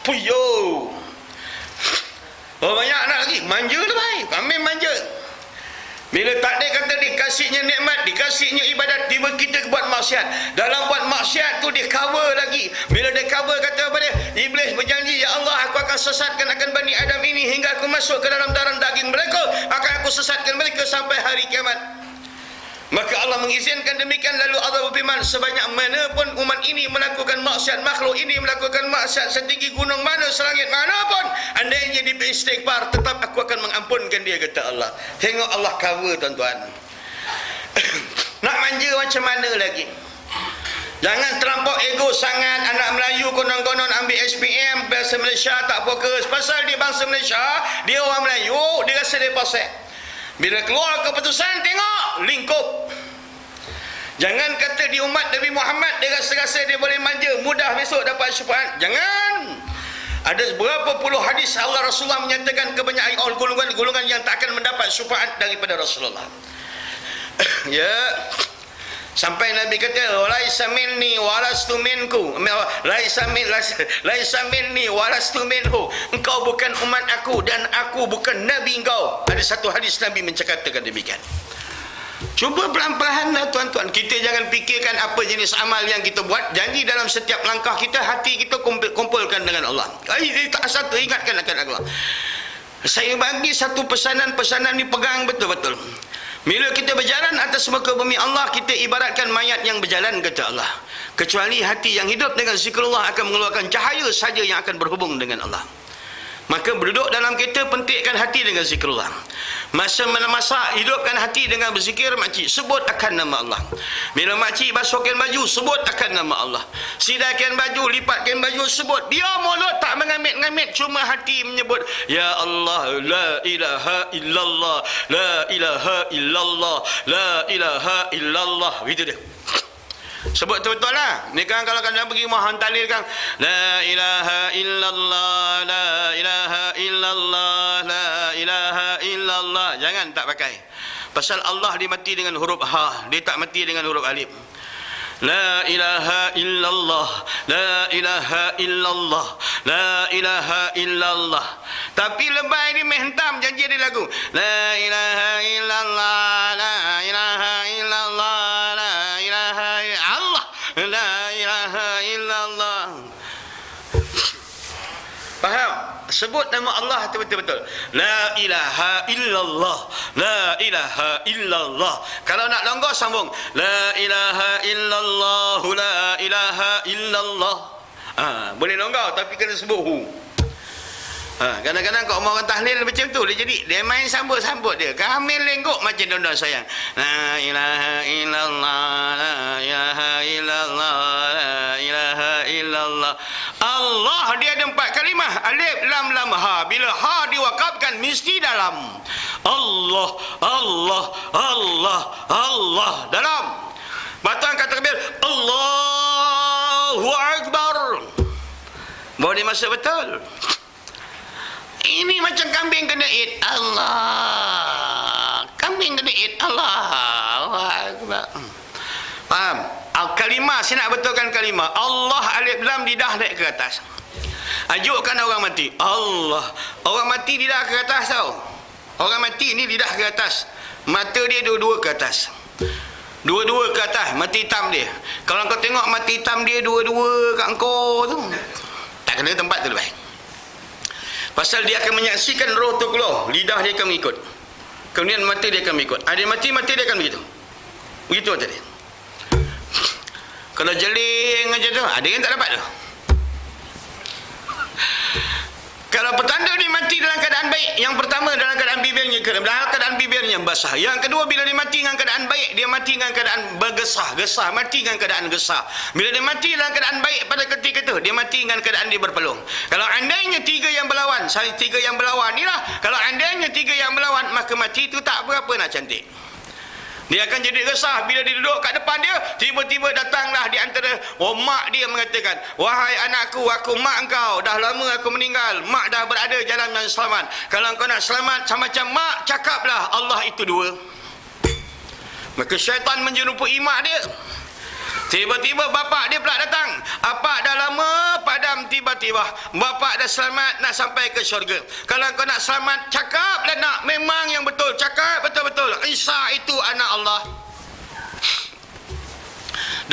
Puyo. Oh, banyak nak lagi. Manja tu baik. Kami manja. Bila tak ada kata dikasihnya nikmat, dikasihnya ibadat, tiba kita buat maksiat. Dalam buat maksiat tu dia cover lagi. Bila dia cover, kata apa dia? Iblis berjanji, ya Allah, aku akan sesatkan akan Bani Adam ini hingga aku masuk ke dalam darah daging mereka. Akan aku sesatkan mereka sampai hari kiamat. Maka Allah mengizinkan demikian. Lalu Allah berfirman, sebanyak mana pun umat ini melakukan maksiat, makhluk ini melakukan maksiat, setinggi gunung mana, selangit mana pun, andainya dia beristighfar, tetap aku akan mengampunkan dia, kata Allah. Tengok Allah cover, tuan-tuan. Nak manja macam mana lagi? Jangan terlampau ego sangat. Anak Melayu konon-konon ambil SPM, bahasa Malaysia tak fokus. Pasal dia bangsa Malaysia, dia orang Melayu, dia rasa dia pasal. Bila keluar keputusan, tengok lingkup. Jangan kata di umat Nabi Muhammad dia rasa-rasa dia boleh manja, mudah besok dapat syafaat. Jangan. Ada berapa puluh hadis Allah Rasulullah menyatakan kebanyakan golongan-golongan yang tak akan mendapat syafaat daripada Rasulullah. Ya. Sampai Nabi kata, laisa minni walastu minku. Laisa minni walastu minhu. Engkau bukan umat aku dan aku bukan nabi engkau. Ada satu hadis Nabi mencakapkan demikian. Cuba pelan-pelan lah tuan-tuan. Kita jangan fikirkan apa jenis amal yang kita buat. Janji dalam setiap langkah kita, hati kita kumpulkan dengan Allah. Tak satu, ingatkan akan Allah. Saya bagi satu pesanan ni pegang betul-betul. Bila kita berjalan atas muka bumi Allah, kita ibaratkan mayat yang berjalan, kata Allah. Kecuali hati yang hidup dengan zikrullah akan mengeluarkan cahaya saja yang akan berhubung dengan Allah. Maka berduduk dalam kereta, pentikkan hati dengan zikrullah. Masa memasak, hidupkan hati dengan berzikir. Makcik sebut akan nama Allah. Bila makcik basuhkan baju, sebut akan nama Allah. Sidaikan baju, lipatkan baju, sebut. Dia mulut tak mengamit-ngamit, cuma hati menyebut, ya Allah, la ilaha illallah, la ilaha illallah, la ilaha illallah. Begitu dia. Sebut betul-betul lah. Ni kan kalau kalian pergi mohon talil kan, la ilaha illallah, la ilaha illallah, la ilaha illallah. Jangan tak pakai. Pasal Allah dia mati dengan huruf ha, dia tak mati dengan huruf alif. La ilaha illallah, la ilaha illallah, la ilaha illallah. Tapi lebay ni menghentam janji dia lagu. La ilaha illallah, la ilaha illallah, la ilaha illallah, la ilaha illallah. Faham? Sebut nama Allah tu betul-betul. La ilaha illallah, la ilaha illallah. Kalau nak longgar sambung. La ilaha illallah, la ilaha illallah. Boleh longgar tapi kena sebut hu. Kadang-kadang kau orang tahlil macam tu dia main sambut-sambut dia. Kamil lenggok macam don-don sayang. La ilaha illallah, la ilaha illallah, la ilaha illallah. Allah dia ada 4 kalimah, alif lam lam ha. Bila ha diwakafkan mesti dalam. Allah, Allah, Allah, Allah dalam. Batang kata takbir, Allahu Akbar. Boleh masuk betul. Ini macam kambing kena id. Allah. Kambing kena id. Allahu Akbar. Faham? Kalimah, saya nak betulkan kalimah. Allah alif lam lidah naik ke atas. Ajukkan orang mati. Allah. Orang mati lidah ke atas tau. Orang mati ni lidah ke atas. Mata dia dua-dua ke atas. Dua-dua ke atas. Mati hitam dia. Kalau kau tengok mati hitam dia dua-dua kat engkau tu, tak kena tempat tu lebih. Pasal dia akan menyaksikan roh tu keluar. Lidah dia akan mengikut. Kemudian mata dia akan mengikut. Ada mati dia akan begitu. Begitu tadi. Kalau jeling macam tu, ada yang tak dapat tu. Kalau petanda dia mati dalam keadaan baik, yang pertama dalam keadaan bibirnya basah. Yang kedua bila dia mati dengan keadaan baik, dia mati dengan keadaan bergesah, mati dengan keadaan gesah. Bila dia mati dalam keadaan baik pada ketika itu, dia mati dengan keadaan dia berpeluh. Kalau andainya 3 yang berlawan, ni lah. Kalau andainya 3 yang berlawan, maka mati itu tak berapa nak cantik. Dia akan jadi resah bila dia duduk kat depan dia, tiba-tiba datanglah di antara mak dia mengatakan, wahai anakku, aku mak engkau, dah lama aku meninggal, mak dah berada dalam yang selamat. Kalau kau nak selamat macam mak, cakaplah Allah itu 2. Maka syaitan menjumpai mak dia. Tiba-tiba bapak dia pula datang. Apa dah lama padam tiba-tiba. Bapak dah selamat nak sampai ke syurga. Kalau kau nak selamat, cakaplah nak. Memang yang betul. Cakap betul-betul. Isa itu anak Allah.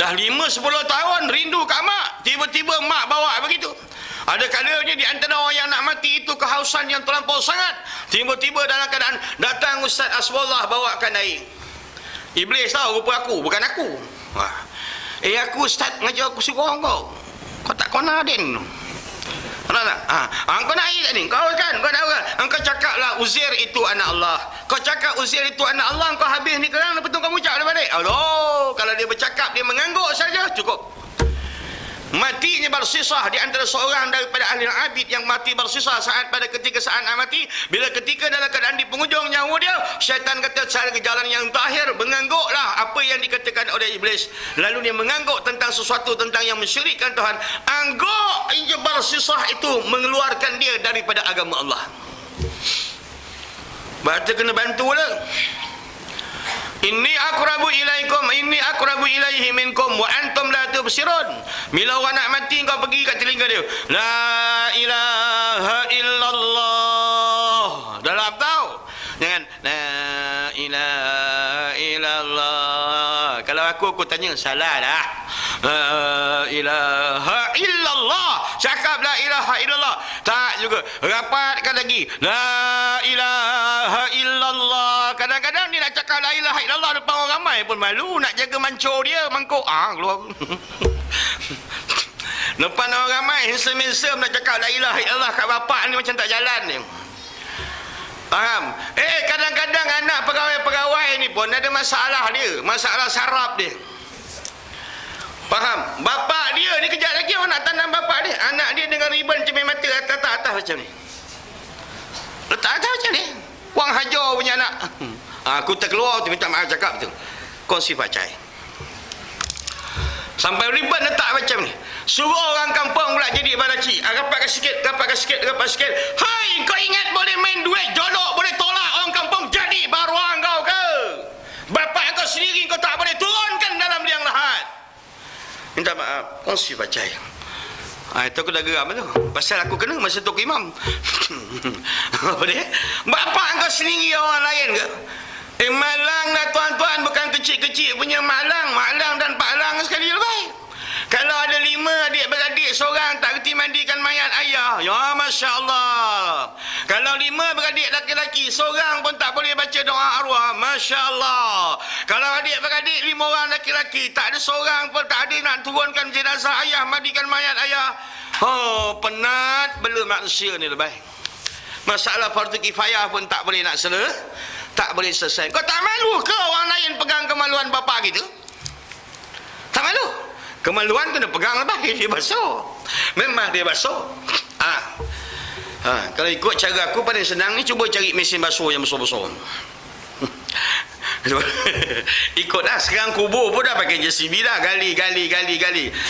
Dah 5-10 tahun rindu kat mak. Tiba-tiba mak bawa begitu. Ada kalanya di antara orang yang nak mati itu kehausan yang terlampau sangat. Tiba-tiba dalam keadaan datang Ustaz Asbullah bawakan air. Iblis tahu rupa aku, bukan aku. Aku Ustaz ngajar aku suruh kau. Kau tak kena den. Kenal tak? Kau nak air tak ni? Kau kan? Kau nak kan? Engkau cakaplah Uzair itu anak Allah. Kau cakap Uzair itu anak Allah, kau habis ni kerang, lepas tu kau ucap dah balik. Allah, kalau dia bercakap, dia mengangguk saja, cukup. Matinya bersisah di antara seorang daripada ahli abid yang mati bersisah saat nak mati. Bila ketika dalam keadaan di penghujung nyawa dia, syaitan kata cari jalan yang terakhir, mengangguklah apa yang dikatakan oleh iblis. Lalu dia mengangguk tentang sesuatu tentang yang mensyirikkan Tuhan. Angguk bersisah itu mengeluarkan dia daripada agama Allah. Baca kena bantu lah. Inni aqrabu ilaihi minkum wa antum la tubsirun. Bila orang nak mati kau pergi kat telinga dia, la ilaha illallah. Dalam tahu? Jangan la ilaha illallah. Kalau aku tanya salah dah. La ilaha illallah. Cakap la ilaha illallah. Tak juga. Rapatkan lagi. La ilaha illallah. Kadang-kadang dia nak cakap la ilaha illallah depan orang ramai pun malu. Nak jaga mancur dia, mangkuk. Keluar. Depan orang ramai, hensem-hensem nak cakap la ilaha illallah kat bapak ni macam tak jalan ni. Faham? Kadang-kadang anak pegawai-pegawai ni pun ada masalah dia. Masalah saraf dia. Faham? Bapak dia ni kejap lagi orang nak tanam bapak dia. Anak dia dengan ribbon cermin mata atas macam ni. Letak atas macam ni. Wang hajar punya anak. Aku terkeluar tu minta maaf cakap tu. Kongsi pacai. Sampai ribbon letak macam ni. Suruh orang kampung pula jadi balaci. Rapatkan sikit. Hai, kau ingat boleh main duit jolok, boleh tolak orang kampung jadi baruang kau ke? Bapak kau sendiri kau tak boleh turunkan dalam liang lahat. kongsi bacai. Itu aku dah geram tu. Pasal aku kena masa tu imam. Apa dia? Bapak kau sendiri orang lain ke? Malang dah tuan-tuan, bukan kecil-kecil punya malang. Malang dan palang sekali lebih. Kalau ada 5 adik-beradik, seorang tak reti mandikan mayat ayah, ya Masya Allah. Kalau 5 beradik laki-laki, seorang pun tak boleh baca doa arwah, Masya Allah. Kalau adik-beradik 5 orang laki-laki, tak ada seorang pun tak ada nak turunkan jenazah ayah, mandikan mayat ayah. Oh, penat bela manusia ni lebih. Masalah fardu kifayah pun tak boleh nak tak boleh selesai. Kau tak malu ke orang lain pegang kemaluan bapa gitu? Tak malu? Kemaluan kena pegang lebih, dia basuh. Memang dia basuh. Kalau ikut cara aku paling senang ni, cuba cari mesin basuh yang besar-besar. Ikutlah. Sekarang kubur pun dah pakai JCB dah. Gali.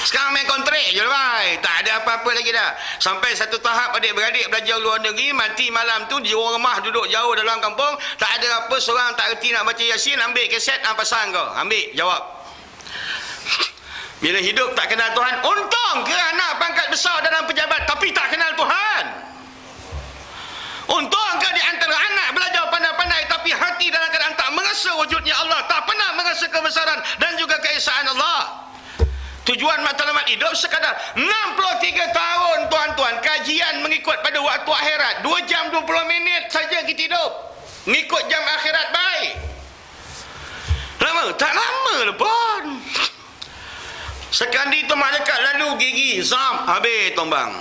Sekarang main kontrak je lah. Tak ada apa-apa lagi dah. Sampai satu tahap adik-beradik belajar luar negeri, mati malam tu di orang rumah duduk jauh dalam kampung, tak ada apa, seorang tak reti nak baca Yasin, ambil kaset, pasang kau. Ambil, jawab. Bila hidup tak kenal Tuhan, untung ke anak pangkat besar dalam pejabat tapi tak kenal Tuhan? Untung ke di antara anak belajar pandai-pandai tapi hati dalam keadaan tak merasa wujudnya Allah, tak pernah merasa kebesaran dan juga keesaan Allah? Tujuan matlamat hidup sekadar 63 tahun tuan-tuan, kajian mengikut pada waktu akhirat. 2 jam 20 minit saja kita hidup, mengikut jam akhirat baik. Lama? Tak lama lah pun. Sekali tu malaikat lalu gigi zam, habis tombang.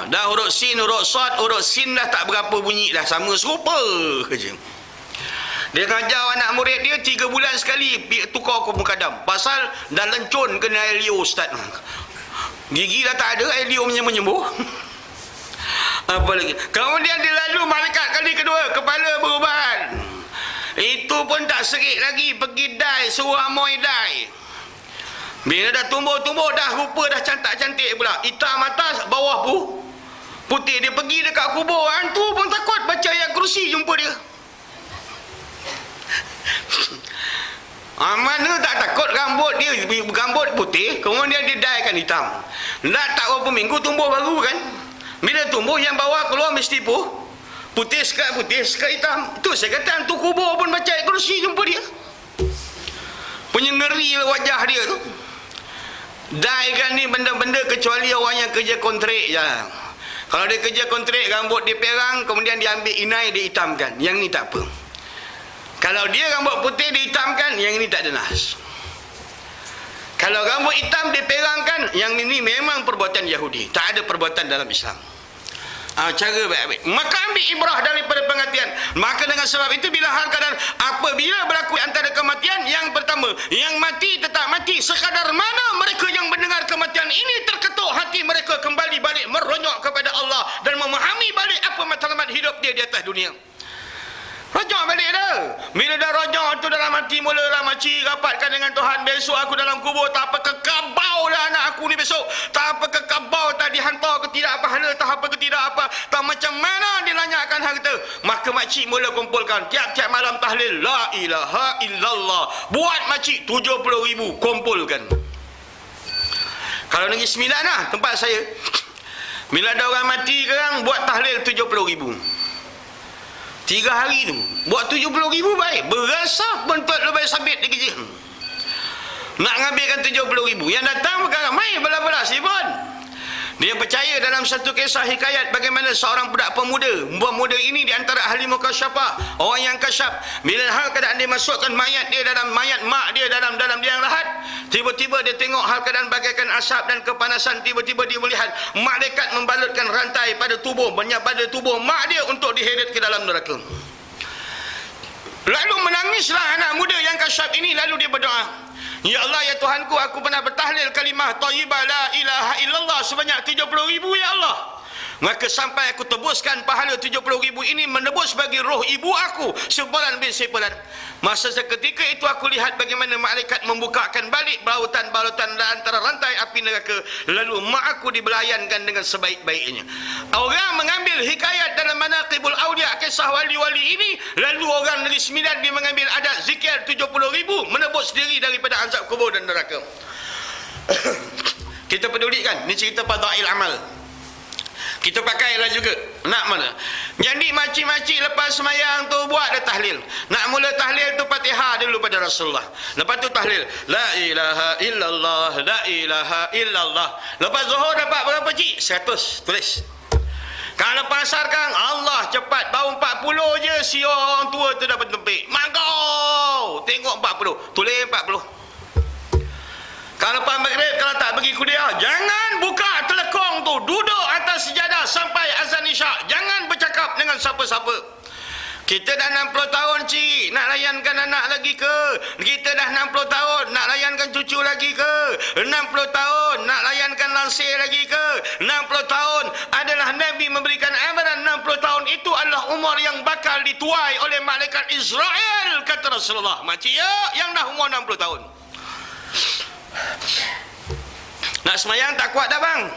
Dah huruf sin, huruf sad, huruf sin dah tak berapa bunyi dah, sama serupa je. Dia ngajar anak murid dia 3 bulan sekali tukar ke mukadam. Pasal dah lencun kena air liur ustaz. Gigi dah tak ada, air liur menyembuh. Apa lagi? Kemudian dia lalu malaikat kali kedua, kepala berubahan. Itu pun tak serik lagi, pergi dai, suruh amoy dai. Bila dah tumbuh-tumbuh dah, rupa dah cantik-cantik pula, hitam atas, bawah putih. Dia pergi dekat kubur, hantu pun takut baca ayat kursi jumpa dia. Mana tak takut rambut dia, rambut putih, kemudian dia dyekan hitam. Tak berapa minggu tumbuh baru kan. Bila tumbuh yang bawah keluar mesti putih sekat hitam. Itu saya kata hantu kubur pun baca ayat kursi jumpa dia. Punya ngeri wajah dia tu. Dyekan ni benda-benda kecuali orang yang kerja kontrak je. Kalau dia kerja kontrak, rambut dia perang, kemudian dia ambil inai, dia hitamkan. Yang ni tak apa. Kalau dia rambut putih dihitamkan, yang ini tak ada nas. Kalau rambut hitam diperangkan, yang ini memang perbuatan Yahudi. Tak ada perbuatan dalam Islam. Cara baik-baik. Maka ambil ibrah daripada pengertian. Maka dengan sebab itu, bila hal keadaan apabila berlaku antara kematian, yang pertama, yang mati tetap mati. Sekadar mana mereka yang mendengar kematian ini terketuk hati mereka kembali balik meronyok kepada Allah dan memahami balik apa matlamat hidup dia di atas dunia. Rojak balik dah. Bila dah rojak tu dalam hati, mulalah makcik rapatkan dengan Tuhan. Besok aku dalam kubur, tak apa kekabau dah anak aku ni besok. Tak apa kekabau, tak dihantar ke tidak pahala, tak apa ke tidak apa. Tak macam mana dilanyakan harta. Maka makcik mula kumpulkan. Tiap-tiap malam tahlil, la ilaha illallah. Buat makcik 70,000 kumpulkan. Kalau Negeri Sembilan lah, tempat saya. Bila ada orang mati sekarang, buat tahlil 70,000. 3 hari tu buat 70,000 baik. Berasa bentuk lebih sabit dia kerja. Nak ngambilkan 70,000. Yang datang bukan ramai, belas-belas pun. Dia percaya dalam satu kisah hikayat bagaimana seorang budak pemuda ini di antara ahli mukasyafah, orang yang kasyaf. Bila hal keadaan dia masukkan mayat mak dia dalam liang lahat, tiba-tiba dia tengok hal keadaan bagaikan asap dan kepanasan. Tiba-tiba dia melihat malaikat membalutkan rantai pada tubuh mak dia untuk diheret ke dalam neraka. Lalu menangislah anak muda yang kasyaf ini. Lalu dia berdoa, ya Allah, ya Tuhanku, aku pernah bertahlil kalimah thayyibah la ilaha illallah sebanyak 70,000 ya Allah. Maka sampai aku tebuskan pahala 70,000 ini menebus bagi roh ibu aku sebulan bin sebulan. Masa seketika itu aku lihat bagaimana malaikat membukakan balik balutan antara rantai api neraka. Lalu mak aku dibelayankan dengan sebaik-baiknya. Orang mengambil hikayat dalam manaqibul awliya, kisah wali-wali ini. Lalu orang Negeri Sembilan dia mengambil adat zikir 70,000 menebus diri daripada azab kubur dan neraka. Kita pedulikan. Ini cerita fadail amal. Kita pakailah juga. Nak mana? Jadi makcik-makcik lepas semayang tu buat dah tahlil. Nak mula tahlil tu Fatihah dulu pada Rasulullah. Lepas tu tahlil. La ilaha illallah, la ilaha illallah. Lepas zuhur dapat berapa cik? 100. Tulis. Kalau pasar kang, Allah cepat. Baru 40 je si orang tua tu dapat tempik. Mangkau. Tengok 40. Tulis 40. Kalau Pak Maghrib, kalau tak pergi kuliah, jangan buka telekong tu. Duduk atas sejadah sampai azan isyak. Jangan bercakap dengan siapa-siapa. Kita dah 60 tahun cik, nak layankan anak lagi ke? Kita dah 60 tahun, nak layankan cucu lagi ke? 60 tahun, nak layankan lansir lagi ke? 60 tahun adalah Nabi memberikan amaran. 60 tahun itu adalah umur yang bakal dituai oleh malaikat Israel, kata Rasulullah. Makcik ya, yang dah umur 60 tahun. Nak semayang tak kuat dah bang.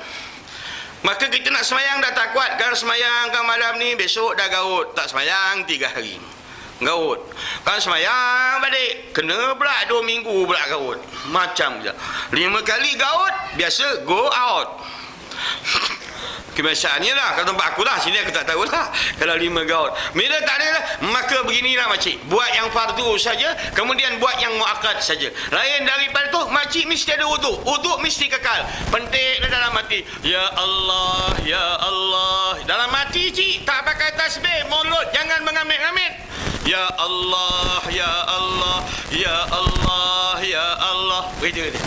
Maka kita nak semayang dah tak kuat. Kan semayang kan malam ni, besok dah gaut. Tak semayang 3 hari gaut. Kan semayang balik, kena pula 2 minggu pula gaut. Macam je 5 kali gaut. Biasa go out. Kebiasaannya lah. Kalau tempat aku lah, sini aku tak tahu lah. Kalau 5 gaut, bila tak ada lah, maka beginilah makcik, buat yang fardu saja, kemudian buat yang muakkad saja. Lain daripada tu, makcik mesti ada wuduk. Wuduk mesti kekal. Pentiklah dalam hati, ya Allah, ya Allah. Dalam hati cik, tak pakai tasbih, mulut jangan mengamit-ngamit. Ya Allah, ya Allah, ya Allah, ya Allah. Begitu dia.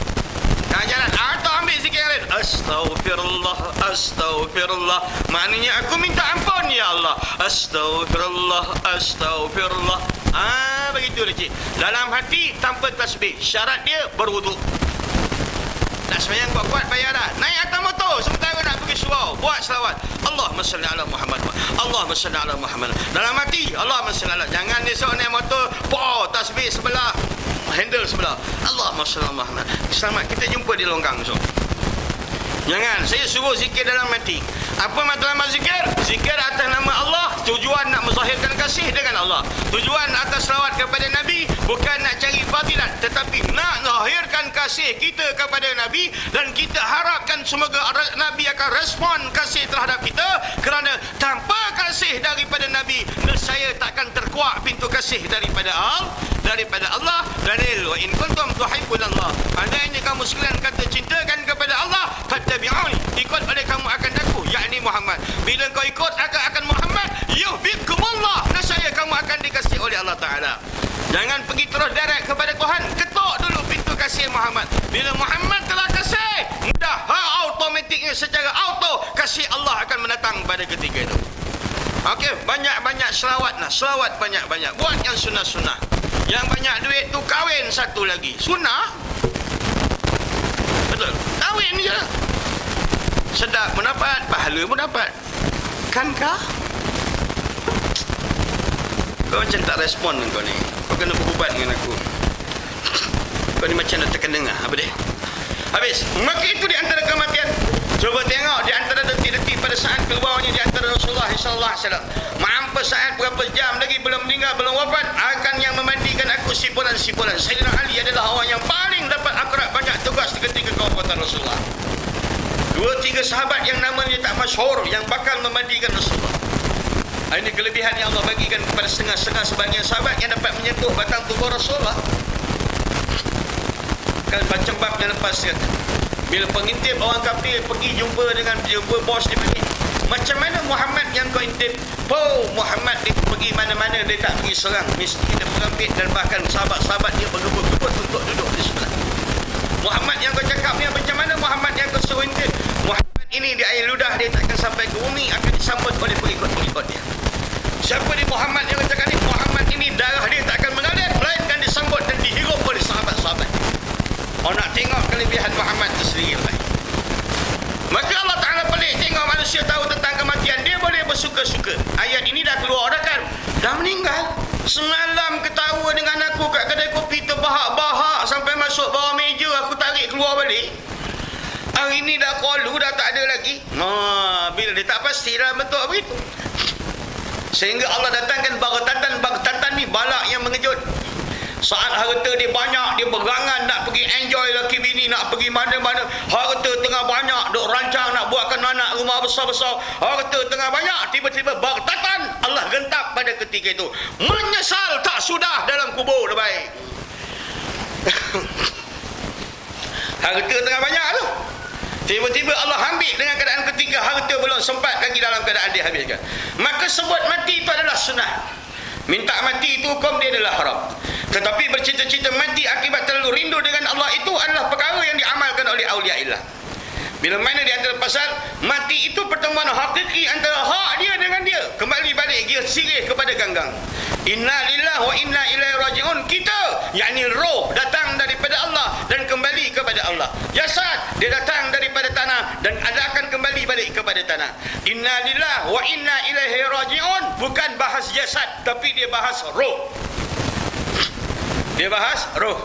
Nah, jalan atau ambil zikir lain. Astaghfirullah, astaghfirullah. Maknanya aku minta ampun ya Allah. Astaghfirullah, astaghfirullah. Begitu dia cik. Dalam hati tanpa tasbih. Syarat dia berwuduk. Nak semayang kuat-kuat bayar dah. Naik atas motor sementara nak pergi surau, buat selawat. Allahumma salli ala Muhammad. Allahumma salli ala Muhammad. Dalam hati Allahumma salli ala. Jangan esok naik motor, tasbih sebelah, handle sebelah. Allahumma salli ala Muhammad. Selamat, kita jumpa di longgang esok. Jangan, saya suruh zikir dalam hati. Apa matlamat zikir? Zikir atas nama Allah, tujuan nak menzahirkan kasih dengan Allah. Tujuan atas selawat kepada Nabi bukan nak cari fadilat, tetapi nak zahirkan kasih kita kepada Nabi, dan kita harapkan semoga Nabi akan respon kasih terhadap kita, kerana tanpa kasih daripada Nabi, nescaya takkan terkuak pintu kasih daripada Allah. Dalil, wa in kuntum tuhibbunallah. Andainya kamu sekalian kata cintakan kepada Allah, fattabi'uni, ikut oleh kamu akan aku, yakni Muhammad. Bila kau ikut akan Muhammad, yuhibbukumullah, nescaya kamu akan dikasihi oleh Allah Ta'ala. Jangan pergi terus direct kepada Tuhan, ketuk dulu pintu kasih Muhammad. Bila Muhammad telah kasih, mudah, automatiknya secara auto kasih Allah akan mendatang pada ketika itu. Okey, banyak-banyak selawat lah. Selawat banyak-banyak. Buat yang sunnah-sunnah. Yang banyak duit tu kahwin satu lagi. Sunnah. Betul. Kahwin je lah. Sedap pun dapat, pahala pun dapat. Kankah? Kau macam tak respon kau ni. Kau kena berubat dengan aku. Kau ni macam nak tekan dengar. Apa dia? Habis. Maka itu di antara kematian. Cuba tengok di antara detik-detik pada saat keluarnya di antara Rasulullah SAW. Mampu saat berapa jam lagi belum meninggal, belum wafat, akan yang memandikan aku sipulan-sipulan. Sayyidina Ali adalah orang yang paling dapat akrab banyak tugas ketika kewafatan Rasulullah. 2-3 sahabat yang namanya tak masyhur yang bakal memandikan Rasulullah. Ini kelebihan yang Allah bagikan kepada setengah-setengah sebagian sahabat yang dapat menyentuh batang tubuh Rasulullah. Kan baca bab yang lepas kata, bila pengintip orang kafir pergi jumpa bos dia pergi, macam mana Muhammad yang kau intip? Muhammad dia pergi mana-mana, dia tak pergi serang, mesti dia mengambil, dan bahkan sahabat-sahabat dia bergebut-gebut untuk duduk di sebelah. Muhammad yang kau cakap ni macam mana Muhammad yang kau suruh intip? Muhammad ini di air ludah dia takkan sampai ke bumi, akan disambut oleh pengikut-pengikut dia. Siapa dia Muhammad yang kau cakap ni? Muhammad ini darah dia takkan mengalir, melainkan disambut dan dihirup oleh sahabat-sahabat. Oh, nak tengok kelebihan Muhammad itu sendiri lah. Maka Allah Ta'ala pelik tengok manusia tahu tentang kematian, dia boleh bersuka-suka. Ayat ini dah keluar dah kan? Dah meninggal. Semalam ketawa dengan aku kat kedai kopi, terbahak-bahak sampai masuk bawah meja, aku tarik keluar balik. Hari ini dah qalu, dah tak ada lagi. Bila dia tak pasti dah bentuk begitu. Sehingga Allah datangkan baghtatan ni balak yang mengejut. Saat harta dia banyak, dia berangan nak pergi enjoy laki bini, nak pergi mana-mana. Harta tengah banyak, duk rancang nak buatkan anak rumah besar-besar. Harta tengah banyak, tiba-tiba baghtatan Allah gentap pada ketika itu. Menyesal tak sudah dalam kubur dah baik. Harta tengah banyak tu, tiba-tiba Allah ambil dengan keadaan ketika harta belum sempat lagi dalam keadaan dihabiskan. Maka sebut mati itu adalah sunnah. Minta mati itu hukum dia adalah haram. Tetapi bercita-cita mati akibat terlalu rindu dengan Allah itu adalah perkara yang diamalkan oleh awliyaillah. Bila mana di antara pasal mati itu pertemuan hakiki antara hak dia dengan dia. Kembali balik dia sirih kepada ganggang. Inna lillahi wa inna ilaihi raji'un. Kita, yakni roh datang daripada Allah dan kembali kepada Allah. Jasad dia datang daripada tanah dan akan kembali balik kepada tanah. Inna lillahi wa inna ilaihi raji'un. Bukan bahas jasad, tapi dia bahas roh. Dia bahas roh.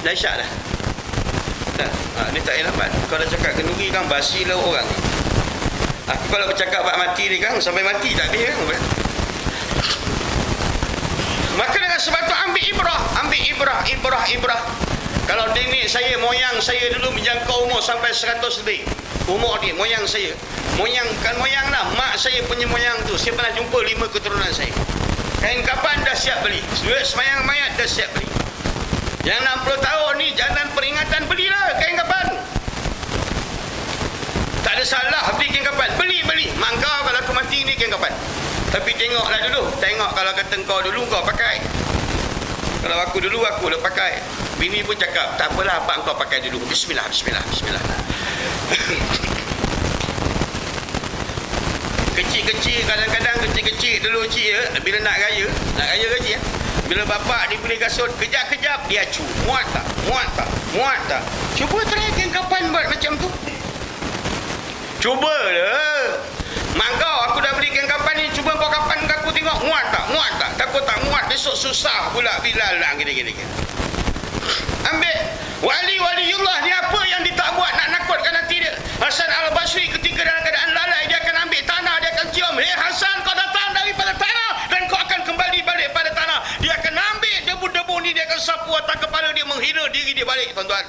Dah isyak dah. Ni tak payah lambat. Kalau cakap kenduri kan basi lah orang. Aku kalau bercakap bab mati ni kan sampai mati tak dia kan. Maka dengan sebab tu ambil ibrah. Kalau nenek saya, moyang saya dulu menjangkau umur sampai 100 lebih. Umur dia, moyang saya. Moyang, bukan moyang lah, mak saya punya moyang tu. Saya pernah jumpa 5 keturunan saya. Kain kapan dah siap beli. Duit semayang mayat dah siap beli. Yang 60 tahun ni jangan peringatan, belilah kain kapan. Tak ada salah beli kain kapan. Beli. Mak kau kalau aku mati ni kain kapan. Tapi tengoklah dulu. Tengok kalau kata kau dulu kau pakai. Kalau aku dulu aku dah pakai. Bini pun cakap, tak apalah apa kau pakai dulu. Bismillah. Kecil-kecil, kadang-kadang kecil-kecil dulu cik ya, bila nak raya gaji ya. Bila bapak dibeli kasut, kejap-kejap dia acu. Muat tak. Cuba try kain kapan buat macam tu. Cubalah. Mak kau, aku dah beli kain kapan ni, cuba kau kapan aku tengok. Muat tak. Takut tak muat, besok susah pula Bilal lah gini. Ambil. Wali-waliullah ni apa yang dia tak buat nak nakutkan hati dia. Hasan Al-Basri ketika dalam keadaan lalai, dia akan ambil tanah, dia akan cium. Hei Hasan, kau datang daripada tanah dan kau akan kembali balik pada tanah. Dia akan ambil debu-debu ni, dia akan sapu atas kepala dia, menghina diri dia balik, tuan-tuan.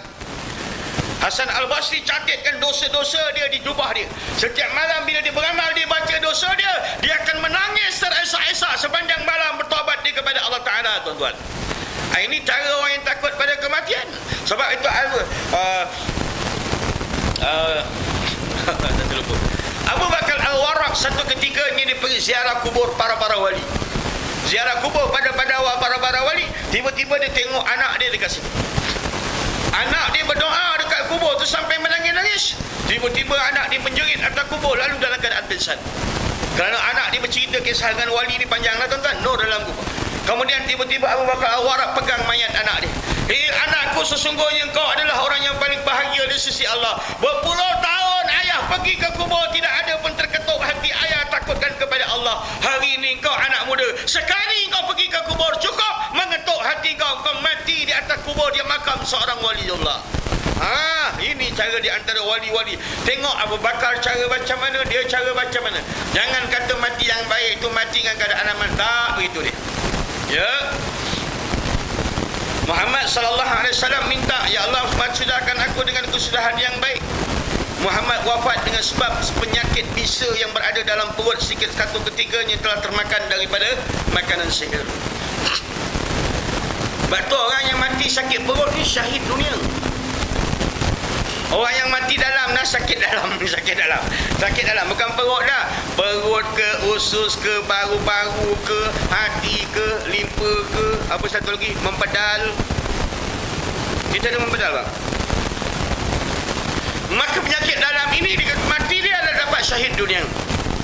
Hasan Al-Basri catatkan dosa-dosa dia di jubah dia. Setiap malam bila dia beramal, dia baca dosa dia, dia akan menangis teresak-esak sepanjang malam bertaubat dia kepada Allah Ta'ala, tuan-tuan. Ini cara orang yang takut pada kematian. Sebab itu Abu Bakar Al-Warraq satu ketika ini dia pergi ziarah kubur para wali. Ziarah kubur pada para wali. Tiba-tiba dia tengok anak dia dekat situ. Anak dia berdoa dekat kubur tu sampai menangis-nangis. Tiba-tiba anak dia menjerit atas kubur lalu dalam keadaan pingsan. Kerana anak dia bercerita kisah dengan wali ni panjanglah, tuan-tuan. Nur dalam kubur. Kemudian tiba-tiba Abu Bakar Al-Warraq pegang mayat anak dia. Hei anakku, sesungguhnya kau adalah orang yang paling bahagia di sisi Allah. Berpuluh tahun ayah pergi ke kubur, tidak ada pun terketuk hati ayah takutkan kepada Allah. Hari ini kau anak muda, sekali kau pergi ke kubur cukup mengetuk hati kau. Kau mati di atas kubur, dia makam seorang waliullah. Ini cara di antara wali-wali. Tengok Abu Bakar cara macam mana, dia cara macam mana. Jangan kata mati yang baik itu mati dengan keadaan aman. Tak begitu dia. Ya, Muhammad sallallahu alaihi wasallam minta, ya Allah sudahkan aku dengan kesudahan yang baik. Muhammad wafat dengan sebab penyakit bisa yang berada dalam perut sikit satu ketikanya telah termakan daripada makanan sihir. Sebab tu orang yang mati sakit perut ni syahid dunia. Orang yang mati dalam dah sakit dalam. Bukan perut dah. Perut ke, usus ke, paru-paru ke, hati ke, limpa ke, apa satu lagi, mempedal. Kita ada mempedal bang. Maka penyakit dalam ini mati dia adalah dapat syahid dunia.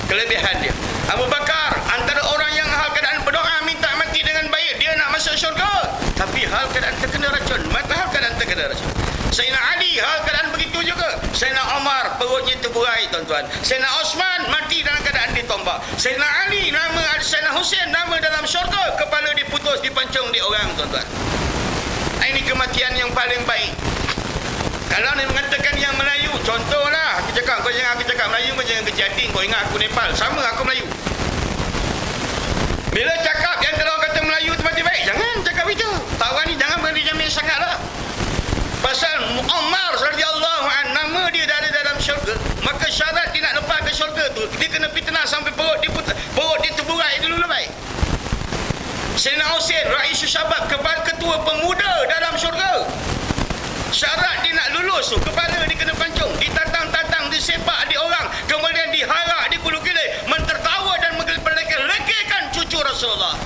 Kelebihan dia. Abu Bakar antara orang yang hal keadaan berdoa minta mati dengan baik, dia nak masuk syurga. Tapi hal keadaan terkena racun. Hal keadaan terkena racun. Sayyidina Ali hal keadaan begitu juga. Sayyidina Omar perutnya terburai, tuan-tuan. Sayyidina Osman mati dalam keadaan ditombak. Sayyidina Ali nama, Sayyidina Hussein nama dalam syurga, kepala diputus dipancung di orang, tuan-tuan. Ini kematian yang paling baik. Kalau ni mengatakan yang Melayu, contohlah aku cakap, kau jangan aku cakap Melayu, kau jangan kejating, kau ingat aku Nepal, sama aku Melayu. Bila cakap yang kalau kata Melayu tu mati baik, jangan cakap itu. Pasal Umar radhiyallahu anhu, nama dia dah ada dalam syurga, maka syarat dia nak lepas ke syurga tu, dia kena fitnah sampai perut dia terburai dulu baik. Sayyidina Husain, Raisul Syabab, kepala ketua pemuda dalam syurga. Syarat dia nak lulus tu, kepala dia kena pancung, ditantang-tantang, disepak di orang, kemudian diharak, dikulu-kili, mentertawa dan melekehkan cucu Rasulullah.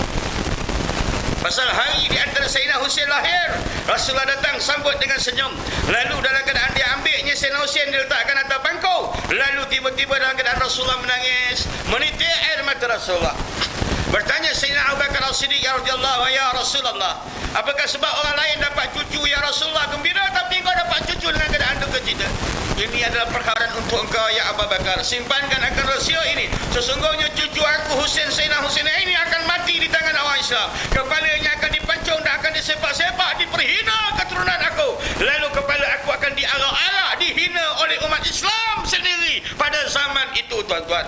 Pasal hari di antara Sayyidina Husain lahir, Rasulullah datang sambut dengan senyum. Lalu dalam keadaan dia ambilnya Sayyidina Husain, diletakkan atas bangkau. Lalu tiba-tiba dalam keadaan Rasulullah menangis, menitik air mata Rasulullah. Bertanya Sayyidina Abu Bakar As-Siddiq radhiyallahu anhu, ya Rasulullah, apakah sebab orang lain dapat cucu ya Rasulullah gembira, tapi engkau dapat cucu dengan keadaan duka cita? Ini adalah perkara untuk engkau ya Abu Bakar. Simpankan akan rahsia ini. Sesungguhnya cucu aku Husain, Sayyidina Husain ini akan mati di tangan orang Islam. Kepalanya akan dipancung dan akan disepak-sepak, diperhina keturunan aku. Lalu kepala aku akan diarak-arak, dihina oleh umat Islam sendiri pada zaman itu, tuan-tuan.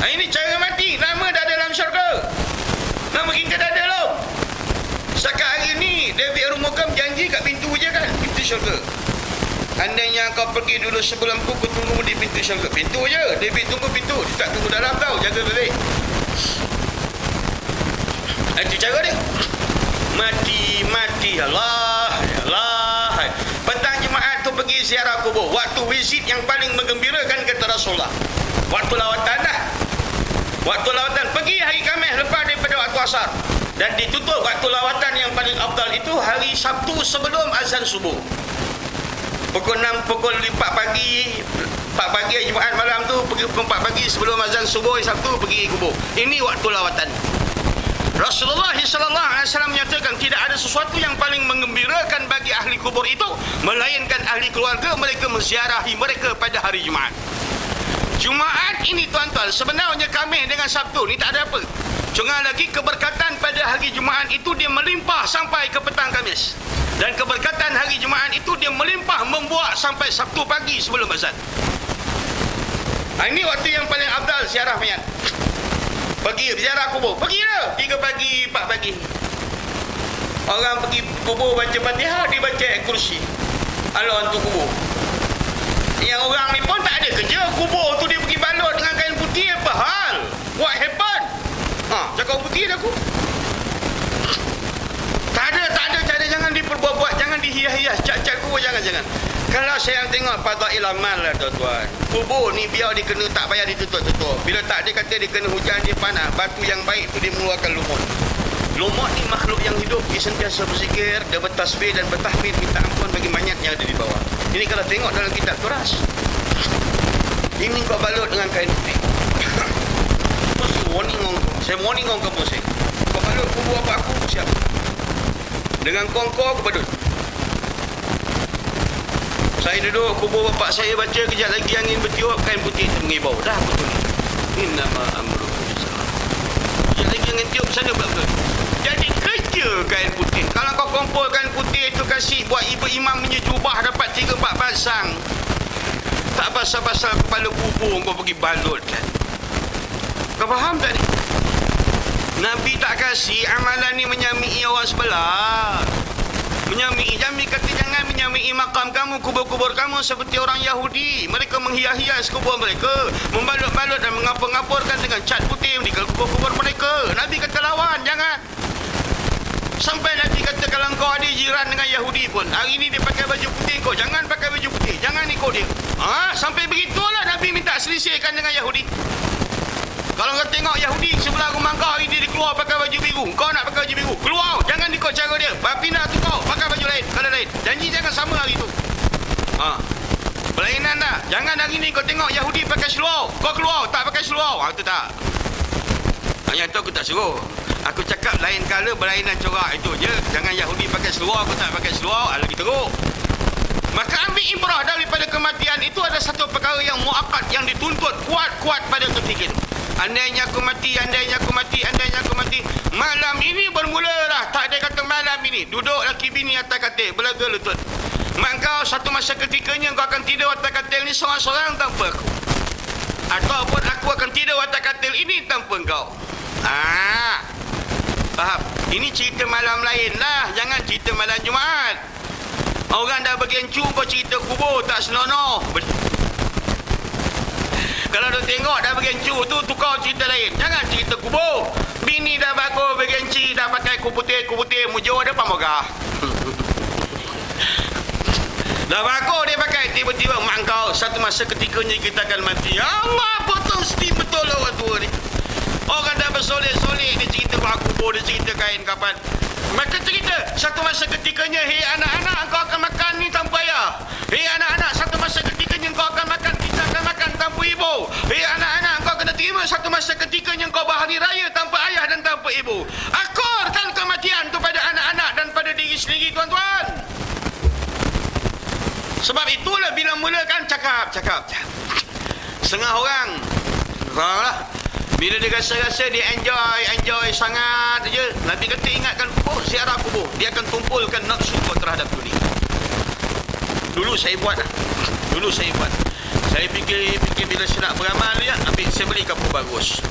Ini cara mati. Nama dah dalam syurga. Nama kita dah ada belum? Setakat hari ni David Rumukam janji kat pintu je kan, pintu syurga. Andainya kau pergi dulu sebelum aku tunggu di pintu syurga. Pintu je. David tunggu pintu. Dia tak tunggu dalam tau. Jaga baik. Itu cara dia. Mati. Allah. Petang Jumaat tu pergi ziarah kubur. Waktu visit yang paling menggembirakan kata Rasulullah. Waktu lawatan dah. Waktu lawatan pergi hari Khamis lepas daripada waktu asar. Dan ditutup waktu lawatan yang paling afdal itu hari Sabtu sebelum azan subuh. Pukul 6, pukul 4 pagi Jumaat malam tu, pergi pukul 4 pagi sebelum azan subuh hari Sabtu pergi kubur. Ini waktu lawatan. Rasulullah SAW menyatakan tidak ada sesuatu yang paling menggembirakan bagi ahli kubur itu melainkan ahli keluarga mereka menziarahi mereka pada hari Jumaat. Jumaat ini tuan-tuan, sebenarnya Khamis dengan Sabtu ni tak ada apa. Cuma lagi keberkatan pada hari Jumaat itu dia melimpah sampai ke petang Khamis. Dan keberkatan hari Jumaat itu dia melimpah membuat sampai Sabtu pagi sebelum azan. Ini waktu yang paling afdal ziarah mayat. Pergi ziarah kubur. Pergilah 3 pagi, 4 pagi. Orang pergi kubur baca Fatihah, dia baca ayat kursi. Allah hantu kubur. Yang orang ni pun tak ada kerja. Kubur tu dia pergi balut dengan kain putih. Apa hal? What happened? Cakap pergi dah aku. Tak ada. Jangan diperbuat-buat. Jangan dihias-hias. Cat-cat kubur jangan. Kalau saya tengok fadail amal lah tuan-tuan. Kubur ni biar dia kena tak payah ditutup-tutup. Bila tak dia kata dia kena hujan, dia panas. Batu yang baik tu dia mengeluarkan lumut. Lumut ni makhluk yang hidup. Dia sentiasa berzikir, dia bertasbih dan bertahmid minta ampun bagi mayat yang ada di bawah. Ini kalau tengok dalam kitab turas. Ini kau balut dengan kain putih. Saya warning kau kamu saya. Kau balut kubur apa aku siap. Dengan kongkor aku badut. Saya duduk kubur bapak saya, baca kejap lagi angin bertiup, kain putih mengibau. Dah aku tulis. Innama amruhu bisalah. Kejap lagi angin tiup sana betul. Jadi kerja kain putih. Kalau kau kumpul kain putih itu kasih buat ibu imam punya jubah dapat 3-4 pasang. Tak pasal-pasal kepala kubur kau pergi balut kan. Kau faham tak ni? Nabi tak kasih amalan ni menyamai orang sebelah. Menyamai. Nabi kata jangan menyamai makam kamu, kubur-kubur kamu seperti orang Yahudi. Mereka menghias-hias kubur mereka, membalut-balut dan mengapur-ngapurkan dengan cat putih di kubur-kubur mereka. Nabi kata lawan, jangan. Sampai Nabi kata kalau kau ada jiran dengan Yahudi pun, hari ni dia pakai baju putih, kau jangan pakai baju putih, jangan ikut dia. Sampai begitulah Nabi minta selisihkan dengan Yahudi. Kalau kau tengok Yahudi sebelah rumah kau hari ni dia keluar pakai baju biru, kau nak pakai baju biru, keluar, jangan ikut cara dia. Pindah tu kau pakai baju lain, kalau lain. Janji jangan sama hari tu. Berlainan tak? Jangan hari ni kau tengok Yahudi pakai seluar, kau keluar tak pakai seluar. Itu tak. Yang tu aku tak suruh. Aku cakap lain kala berlainan corak itu je. Jangan Yahudi pakai seluar, aku tak pakai seluar, lagi teruk. Maka ambil ibrah daripada kematian itu ada satu perkara yang muakkad, yang dituntut kuat-kuat pada ketika itu. Andainya aku mati. Malam ini bermulalah. Tak ada kata malam ini. Duduk laki bini atas katil, belaga lutut. Mak kau satu masa ketikanya kau akan tidur atas katil ni seorang-seorang tanpa aku. Ataupun aku akan tidur atas katil ini tanpa kau. Faham? Ini cerita malam lain lah. Jangan cerita malam Jumaat. Orang dah bergencu kau cerita kubur tak senonoh. Kalau dah tengok dah bergencu tu tukar cerita lain. Jangan cerita kubur. Bini dah bagus bergenci, dah pakai kuputih mujur depan mogah. Dah bagus dia pakai, tiba-tiba mak kau satu masa ketikanya kita akan mati. Allah potong seti betul orang tua ni. Orang dah bersolek-solek dia cerita buah kubur, dia cerita kain kapan. Maka cerita satu masa ketikanya, hei anak-anak kau akan makan ni tanpa ayah. Hei anak-anak satu masa ketikanya kau akan makan, kita akan makan tanpa ibu. Hei anak-anak kau kena terima satu masa ketikanya kau berhari raya tanpa ayah dan tanpa ibu. Akurkan kematian tu pada anak-anak dan pada diri sendiri tuan-tuan. Sebab itulah bila mulakan cakap. Setengah orang lah, bila dia rasa-rasa dia enjoy sangat je, Nabi kata ingatkan kubur, ziarah kubur, dia akan tumpulkan nafsu terhadap dunia. Dulu saya buat. Saya fikir bila saya nak beramal ya, saya beli kapur bagus.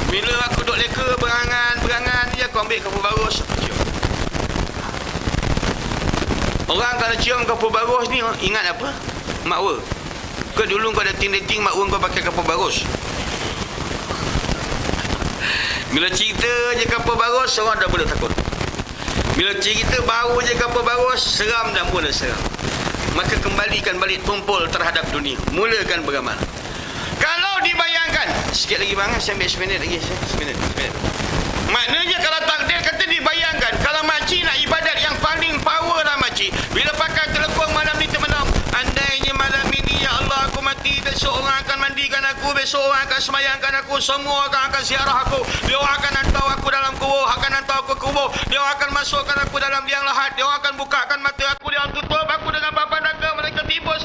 Bila aku duk leka berangan dia, aku ambil kapur bagus. Orang kalau cium kapur bagus ni ingat apa? Makwa. Kau dulu kau dating makwa kau pakai kapur bagus. Bila cerita je kapur bagus, orang dah mula takut. Bila cerita baru je kapur bagus, seram dah mula seram. Maka kembalikan balik tumpul terhadap dunia. Mulakan beramal. Kalau dibayangkan, sikit lagi bang, saya ambil seminit lagi. Seminit. Maknanya kalau takdir kata dibayangkan, kalau makcik nak ibadat yang paling power lah makcik, bila pakai telekong malam ni termenam, andainya malam ini ya Allah aku mati, besok orang akan mandikan aku, besok orang akan semayangkan aku, semua orang akan ziarah aku, dia orang akan hantar aku dalam kubur, dia orang akan masukkan aku dalam liang lahat, dia orang akan bukakan mata aku, dia orang tutup aku dengan bapa naga, mereka timbul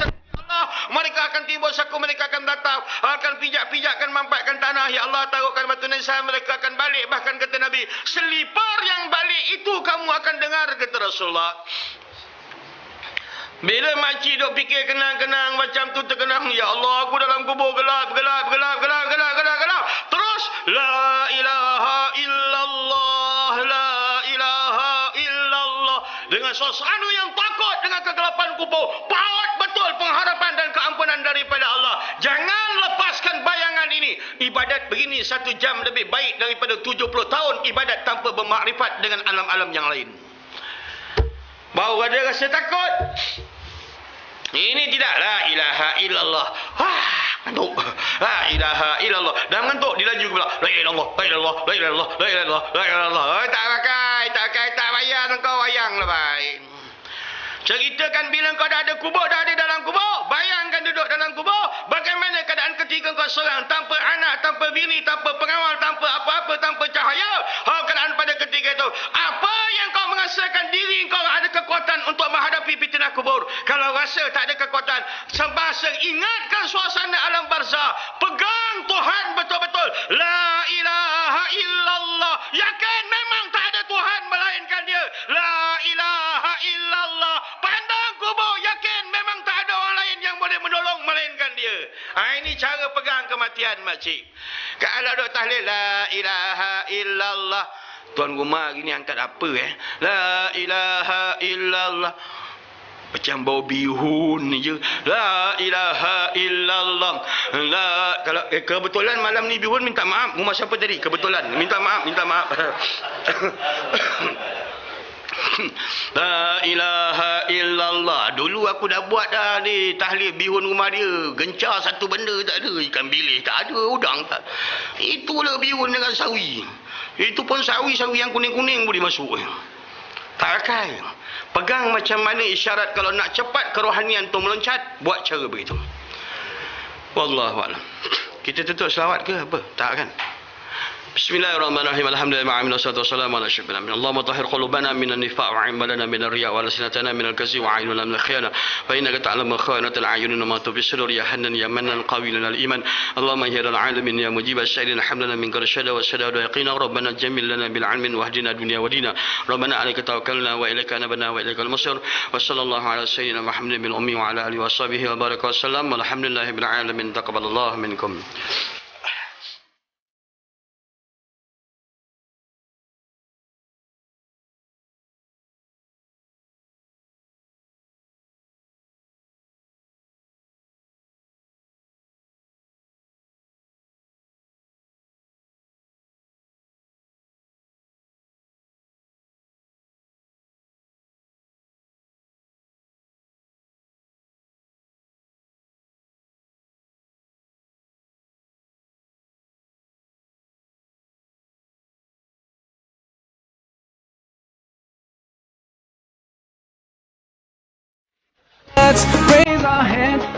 mereka akan timbul saku, mereka akan datang, akan pijak-pijakkan, mampatkan tanah, ya Allah taruhkan batu nisan, mereka akan balik. Bahkan kata Nabi, selipar yang balik itu kamu akan dengar, kata Rasulullah. Bila makcik duk fikir kenang-kenang macam tu terkenang, ya Allah aku dalam kubur gelap. Terus la ilaha illallah, la ilaha illallah, dengan suasana yang takut dengan kegelapan kubur, paut betul pengharapan dan keampunan daripada Allah. Jangan lepaskan bayangan ini. Ibadat begini 1 jam lebih baik daripada 70 tahun ibadat tanpa bermakrifat dengan alam-alam yang lain. Baru ada rasa takut. Ini tidak la ilaha illallah. Ngantuk. La ilaha illallah. Dah ngantuk dilaju ke belakang. La ilallah, la ilallah, la ilallah, la ilallah, la ilallah. Tak pakai, tak payah engkau wayang lah baik. Ceritakan bila kau dah ada kubur, dah ada dalam kubur. Bayangkan duduk dalam kubur. Bagaimana keadaan ketika kau seorang, tanpa anak, tanpa bini, tanpa pengawal, tanpa apa-apa, tanpa cahaya. Keadaan pada ketika itu. Apa yang kau merasakan diri kau ada kekuatan untuk menghadapi fitnah kubur. Kalau rasa tak ada kekuatan, semasa ingatkan suasana alam barzah. Pegang Tuhan betul-betul. La ilaha illallah. Yakin memang tak ada Tuhan melainkan dia. La ilaha illallah. Pandang kubur, yakin memang tak ada orang lain yang boleh menolong melainkan dia. Ini cara pegang kematian makcik. Kalau duk tahlil la ilaha illallah, tuan rumah gini angkat apa La ilaha illallah, macam bau bihun je. La ilaha illallah. Kalau kebetulan malam ni bihun, minta maaf. Rumah siapa tadi? Kebetulan. Minta maaf. La ilaha illallah. Dulu aku dah buat dah ni tahlil bihun rumah dia. Gencar satu benda tak ada. Ikan bilis tak ada, udang tak. Itulah bihun dengan sawi. Itu pun sawi yang kuning-kuning boleh masuk. Tak pakai. Pegang macam mana isyarat kalau nak cepat kerohanian tu meloncat, buat cara begitu. Wallahualam. Kita tutup selawat ke apa? Tak kan? Bismillahirrahmanirrahim. Alhamdulillah wassalatu wassalamu ala asyrafil anbiya. Allahumma tahhir qulubana minan nifaq wa 'amalana minal riya wa alsinatana minal kazi wa 'ayunana minal khiyana. Fa innaka ta'lamu khawanatal a'yunina ma tufi sudur ya hannan ya mannan qawiyyan al iman. Allahumma ya rabbal alamin ya mujib as-sa'ilin hamdana min kulli syada wa sadada yaqina rabbana jamil lana bil 'ilmin wahdina dunya wa dina. Rabbana 'alaika tawakkalna wa ilaika anabna wa ilaikal masir. Wa sallallahu ala sayyidina Muhammadin bil ummi wa ala alihi wa sahbihi wa baraka wa sallam. Walhamdulillahi bil alamin. Taqabbalallahu minkum. Let's raise our hands.